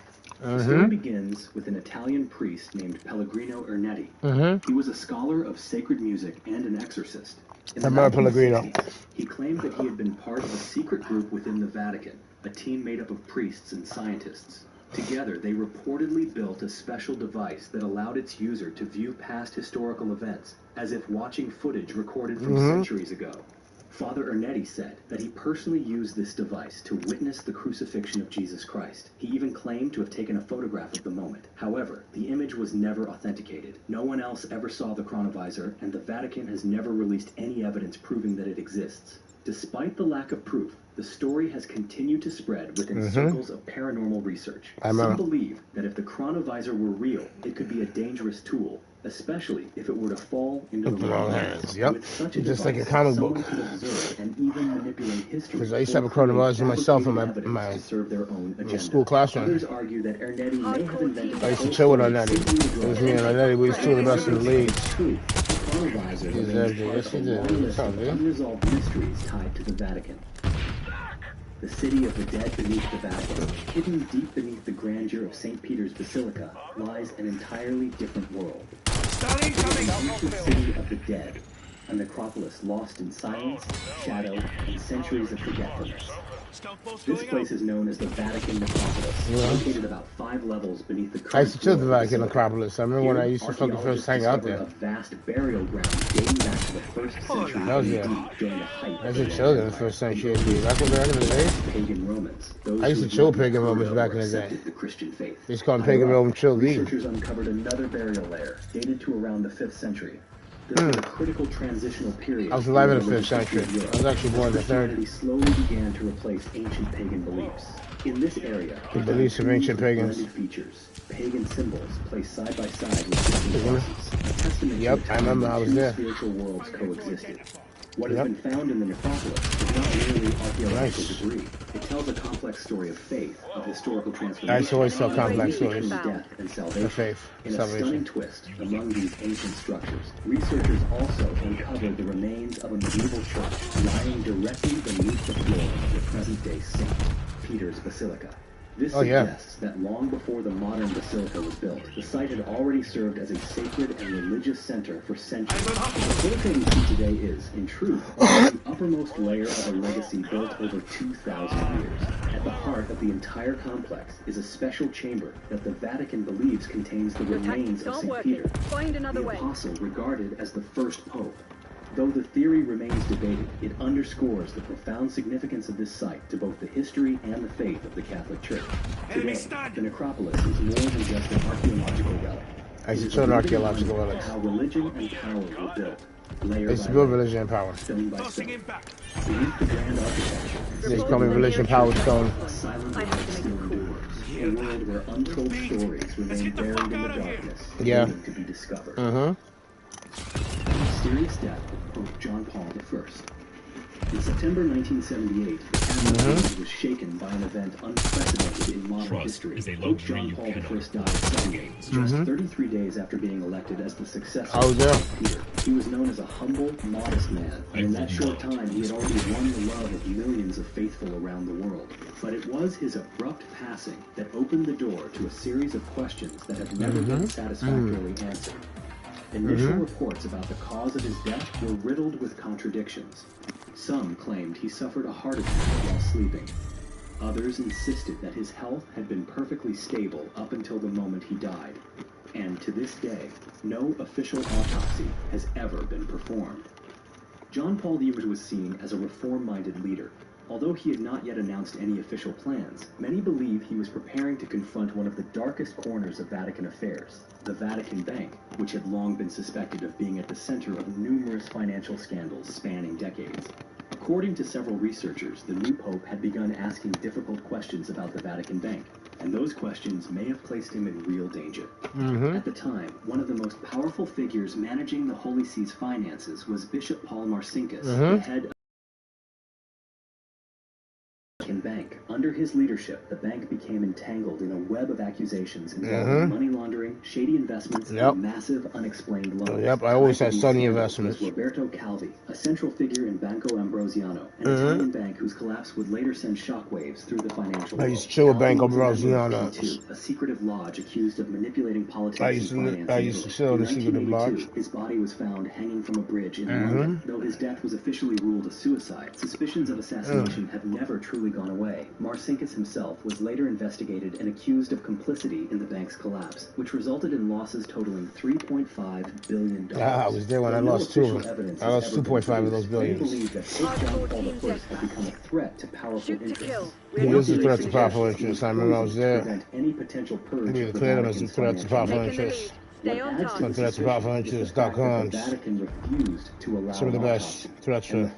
The story begins with an Italian priest named Pellegrino Ernetti. He was a scholar of sacred music and an exorcist. In the 1960s, he claimed that he had been part of a secret group within the Vatican, a team made up of priests and scientists. Together, they reportedly built a special device that allowed its user to view past historical events, as if watching footage recorded from centuries ago. Father Ernetti said that he personally used this device to witness the crucifixion of Jesus Christ. He even claimed to have taken a photograph of the moment. However, the image was never authenticated. No one else ever saw the Chronovisor, and the Vatican has never released any evidence proving that it exists. Despite the lack of proof, the story has continued to spread within circles of paranormal research. Some believe that if the Chronovisor were real, it could be a dangerous tool, especially if it were to fall into the wrong hands. With such a just like a comic book. And even manipulate history. Because I used to have a Chronovisor myself in my school classroom. Others argue that Ernetti may have invented I used to chill with Ernetti. It was me and Ernetti. We was two of the best in the league. Yes, he did. Unresolved mysteries tied to the Vatican. The city of the dead beneath the Vatican, hidden deep beneath the grandeur of St. Peter's Basilica, lies an entirely different world. The ancient city of the dead, a necropolis lost in silence, shadow, and centuries of forgetfulness. This place is known as the Vatican Necropolis, located about 5 levels beneath the current. I used to chill the Vatican Necropolis. I remember when I used to fucking first hang out there. A vast burial ground dating back to the 1st century AD during the height I used to chill in the 1st century AD. Back in the day. Pagan Romans. I used to chill pagan Romans back in the day. The Christian faith. They just called them pagan Roman chill lead. Researchers uncovered another burial layer dated to around the 5th century. This was a critical transitional period. I was alive in the 5th century. I was actually born in the 3rd. Christianity slowly began to replace ancient pagan beliefs. In this area, the beliefs of ancient pagans. Features, pagan symbols placed side by side with Christian crosses. Yep, I remember I was there. Spiritual worlds coexisted. What has been found in the necropolis is not merely archaeological debris. It tells a complex story of faith, of historical transformation. I always tell complex stories. Death and salvation. Of faith, in a stunning twist among these ancient structures, researchers also uncovered the remains of a medieval church lying directly beneath the floor of the present-day St. Peter's Basilica. This suggests that long before the modern basilica was built, the site had already served as a sacred and religious center for centuries. The basilica we see today is, in truth, the uppermost layer of a legacy built over 2,000 years. At the heart of the entire complex is a special chamber that the Vatican believes contains the remains of St. Peter, the apostle regarded as the first pope. Though the theory remains debated, it underscores the profound significance of this site to both the history and the faith of the Catholic Church. Today, the necropolis is more than just an archaeological relic. I used to show an archaeological relic. How religion and power were built. I used to build religion and power. Stone by stone. Beneath the grand architecture, they call me religion, power, stone. A silent light still endures. A world where untold stories remain buried in the darkness, waiting to be discovered. The mysterious death of Pope John Paul I. In September 1978, the Catholic Church was shaken by an event unprecedented in modern history. Pope John Paul I died suddenly, just 33 days after being elected as the successor of Peter. He was known as a humble, modest man, and in that short time he had already won the love of millions of faithful around the world. But it was his abrupt passing that opened the door to a series of questions that have never been satisfactorily answered. Initial reports about the cause of his death were riddled with contradictions. Some claimed he suffered a heart attack while sleeping. Others insisted that his health had been perfectly stable up until the moment he died. And to this day, no official autopsy has ever been performed. John Paul I was seen as a reform-minded leader. Although he had not yet announced any official plans, many believe he was preparing to confront one of the darkest corners of Vatican affairs, the Vatican Bank, which had long been suspected of being at the center of numerous financial scandals spanning decades. According to several researchers, the new pope had begun asking difficult questions about the Vatican Bank, and those questions may have placed him in real danger. At the time, one of the most powerful figures managing the Holy See's finances was Bishop Paul Marcinkus, the head of Bank. Under his leadership, the bank became entangled in a web of accusations involving money laundering, shady investments, and massive unexplained loans. I always had sunny investments. Roberto Calvi, a central figure in Banco Ambrosiano, an Italian bank whose collapse would later send shockwaves through the financial world. I used to chill with Banco Ambrosiano. A secretive lodge accused of manipulating politics I used to chill in the secretive lodge. His body was found hanging from a bridge in London. Though his death was officially ruled a suicide, suspicions of assassination have never truly gone away. Marcinkus himself was later investigated and accused of complicity in the bank's collapse, which resulted in losses totaling $3.5 billion. I was there when I lost two of them. I lost 2.5 of those billions. They believe that Pope John Paul I had become a threat to powerful interests. He was a threat to powerful interests. I remember I was there. Any potential purge we declared him as a threat to powerful interests. Threats to powerful interests.com. Some of the best threats for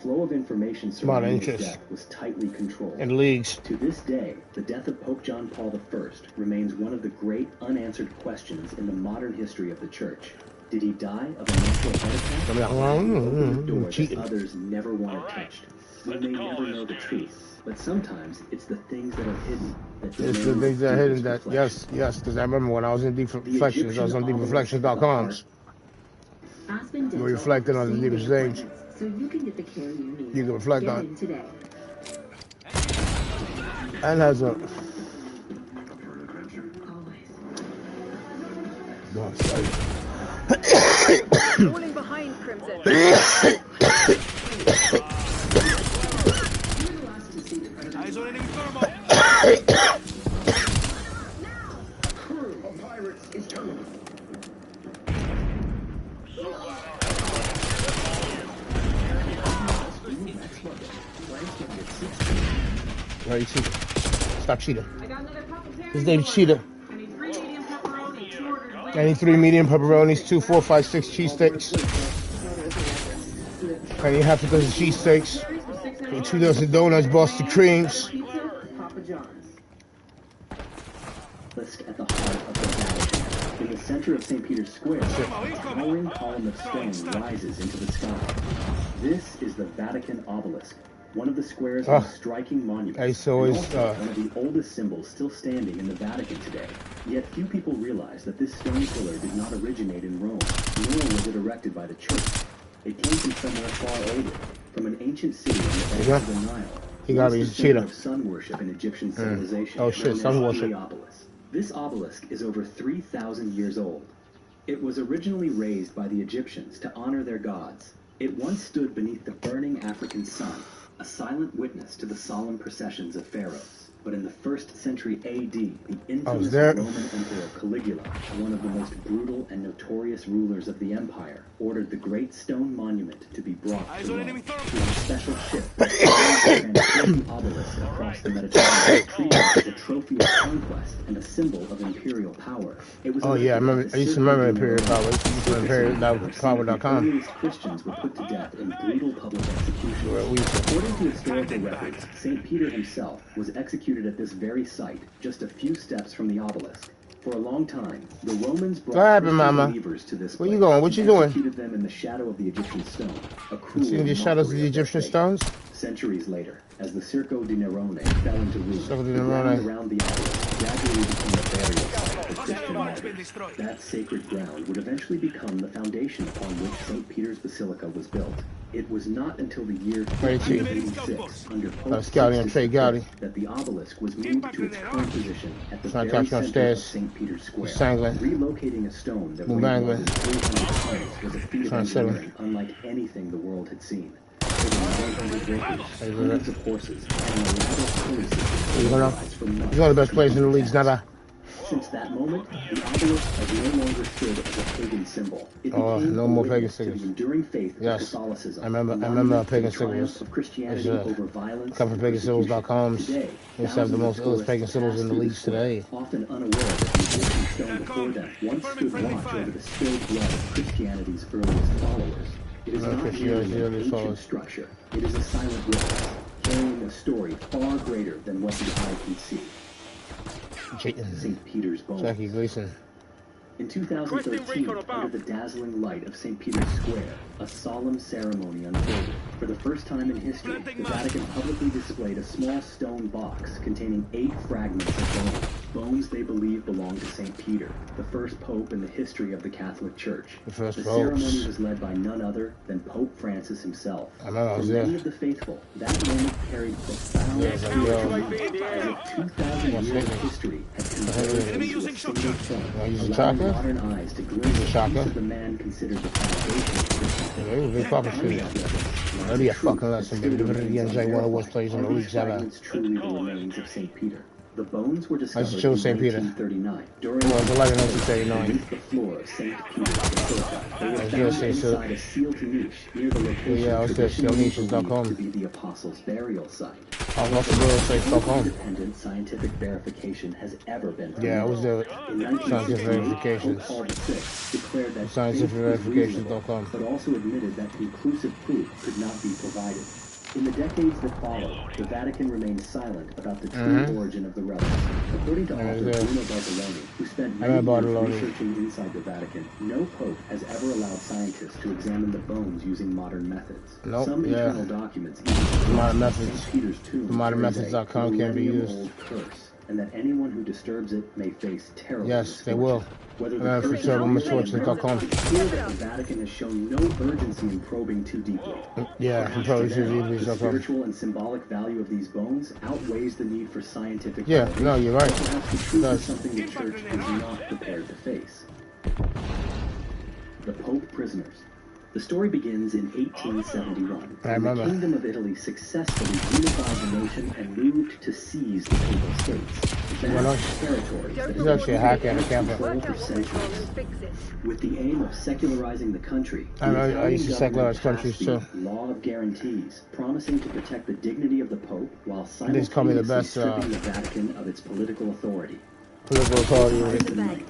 modern interests was tightly controlled. And leagues. To this day, the death of Pope John Paul I remains one of the great unanswered questions in the modern history of the Church. Did he die of a natural heart attack? Opened doors that others never wanted touched. We may never know the truth. But sometimes it's the things that are hidden that it's the things that are hidden that, yes, because I remember when I was in Deep Reflections, I was on DeepReflections.com. We reflected on the deepest things. So you can get the care you need. You can reflect on it. Today. And has a... Falling behind Crimson. Eyes on enemy thermal. Crew of pirates is coming. Right, you cheater. Stop cheating. His name's Cheetah. I need 3 medium pepperonis, 2, 4, 5, 6 cheese sticks. I need half a dozen cheese steaks. 2 dozen donuts, Boston creams. At the heart of the Vatican. In the center of St. Peter's Square, a towering column of stone rises into the sky. This is the Vatican obelisk, one of the square's most striking monuments, I used to always, and also one of the oldest symbols still standing in the Vatican today. Yet few people realize that this stone pillar did not originate in Rome, nor was it erected by the church. It came from somewhere far older, from an ancient city on the banks of the Nile. He got me, he's Cheetah. Of sun worship in Egyptian civilization. Oh shit, sun worship. This obelisk is over 3,000 years old. It was originally raised by the Egyptians to honor their gods. It once stood beneath the burning African sun, a silent witness to the solemn processions of pharaohs. But in the 1st century AD, the infamous Roman Emperor Caligula, one of the most brutal and notorious rulers of the empire, ordered the great stone monument to be brought to Rome. Through a special ship, the obelisk across the Mediterranean, treated as a trophy of conquest and a symbol of imperial power. It was I used to remember Imperial Power. I used to remember Imperial.power.com. Christians were put to death in brutal public executions. According to historical records, St. Peter himself was executed at this very site, just a few steps from the obelisk. For a long time, the Romans brought Christian believers to this place. Where you going? What you doing? Executed them in the shadow of the Egyptian stone. A cruel you seeing the shadows of the Egyptian stones? Centuries later, as the Circo di Nerone fell into ruin, the ground around the obelisk gradually became a burial site for Christian martyrs. That sacred ground would eventually become the foundation upon which St. Peter's Basilica was built. It was not until the year 1586, under Pope Sixtus that the obelisk was moved to its current position at the very center of St. Peter's Square. Relocating a stone that weighed more than 300 tons was a feat of engineering unlike anything the world had seen. Hundreds of horses, and an elaborate pulley system. He's one of the best players in the leagues, never. Since that moment, the obelisk has no longer stood as a pagan symbol. No more pagan symbols. Enduring faith of Catholicism. I remember pagan symbols. Christianity over violence. Come from PaganSymbols.com. They have the most illest pagan symbols in the leagues today. Often unaware that the Egyptian stone before them once stood watch over the spilled blood of Christianity's earliest followers. It is not merely an ancient structure. It is a silent witness, carrying a story far greater than what the eye can see. St. Peter's Bones. Jackie Gleason. In 2013, under the dazzling light of St. Peter's Square, a solemn ceremony unfolded. For the first time in history, the Vatican publicly displayed a small stone box containing 8 fragments of bones. Bones they believe belonged to St. Peter, the first pope in the history of the Catholic Church. The ceremony was led by none other than Pope Francis himself. For many of the faithful, that moment carried profound spiritual meaning, as if 2,000 years of history had converged into a single point, allowing modern eyes to glimpse the piece of the man considered the foundation of Christianity. That'd a fucking lesson, baby. The one of the worst players in the league ever. Truly the remains of St. Peter. The bones were discovered in 1939. During the 1939. The floor of St. Peter's Basilica. They were found inside a sealed niche near the location of to be the Apostles' burial site. Independent scientific verification has ever been permitted. Yeah, I was there. Scientific verifications. Declared that scientificverifications.com. But also admitted that conclusive proof could not be provided. In the decades that followed, the Vatican remained silent about the true origin of the relics. According to author Bruno Bartoloni, who spent many years researching inside the Vatican, no pope has ever allowed scientists to examine the bones using modern methods. Some internal documents even St. Peter's tomb modernmethods.com can be used. Curse, and that anyone who disturbs it may face terrible Yes, they will. Whether the Vatican has shown no urgency in probing too deeply. The spiritual and symbolic value of these bones outweighs the need for scientific. Yeah, no, you're right. Perhaps the truth is something the church is not prepared to face. The Pope prisoners. The story begins in 1871, when the Kingdom of Italy successfully unified the nation and moved to seize the Papal States. Vast territories that controlled for centuries, with the aim of secularizing the country. I used to secularize countries too. Law of guarantees, promising to protect the dignity of the Pope while simultaneously stripping the Vatican of its political authority. Political authority.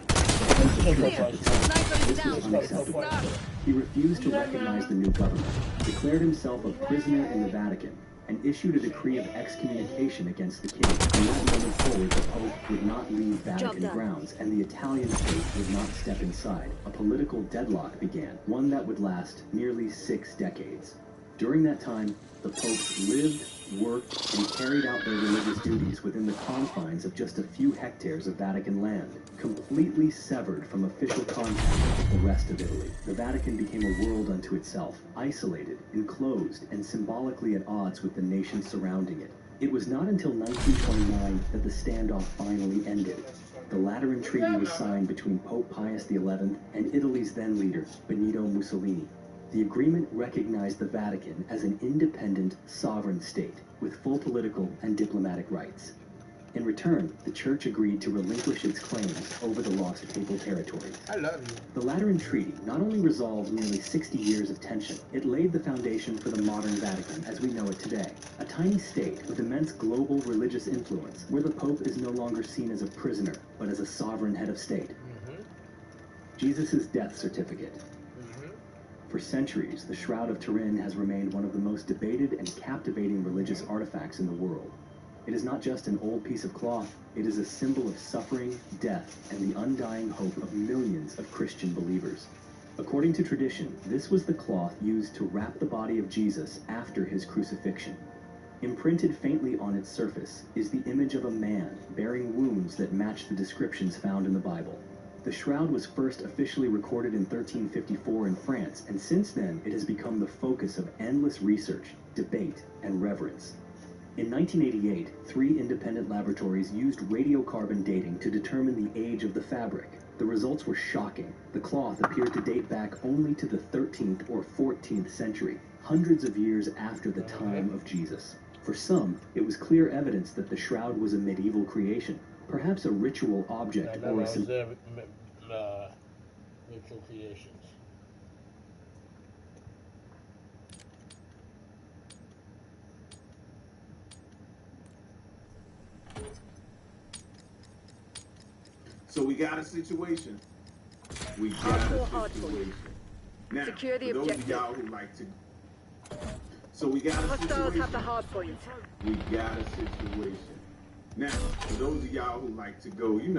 He refused to recognize the new government, declared himself a prisoner in the Vatican, and issued a decree of excommunication against the king. From that moment forward, the Pope would not leave Vatican grounds, and the Italian state would not step inside. A political deadlock began, one that would last nearly 6 decades. During that time, the popes lived, worked, and carried out their religious duties within the confines of just a few hectares of Vatican land, completely severed from official contact with the rest of Italy. The Vatican became a world unto itself, isolated, enclosed, and symbolically at odds with the nation surrounding it. It was not until 1929 that the standoff finally ended. The Lateran Treaty was signed between Pope Pius XI and Italy's then leader, Benito Mussolini. The agreement recognized the Vatican as an independent, sovereign state, with full political and diplomatic rights. In return, the Church agreed to relinquish its claims over the lost papal territories. I love you. The Lateran Treaty not only resolved nearly 60 years of tension, it laid the foundation for the modern Vatican as we know it today. A tiny state with immense global religious influence, where the Pope is no longer seen as a prisoner, but as a sovereign head of state. Jesus' death certificate. For centuries, the Shroud of Turin has remained one of the most debated and captivating religious artifacts in the world. It is not just an old piece of cloth, it is a symbol of suffering, death, and the undying hope of millions of Christian believers. According to tradition, this was the cloth used to wrap the body of Jesus after his crucifixion. Imprinted faintly on its surface is the image of a man bearing wounds that match the descriptions found in the Bible. The shroud was first officially recorded in 1354 in France, and since then it has become the focus of endless research, debate, and reverence. In 1988, 3 independent laboratories used radiocarbon dating to determine the age of the fabric. The results were shocking. The cloth appeared to date back only to the 13th or 14th century, hundreds of years after the time of Jesus. For some, it was clear evidence that the shroud was a medieval creation, perhaps a ritual object or a ritual creations. So we got a situation. We got a situation. Now, secure the for those objective. of y'all who like to... So we got a situation. Hostiles have the hard point. We got a situation. Now, for those of y'all who like to go, you know,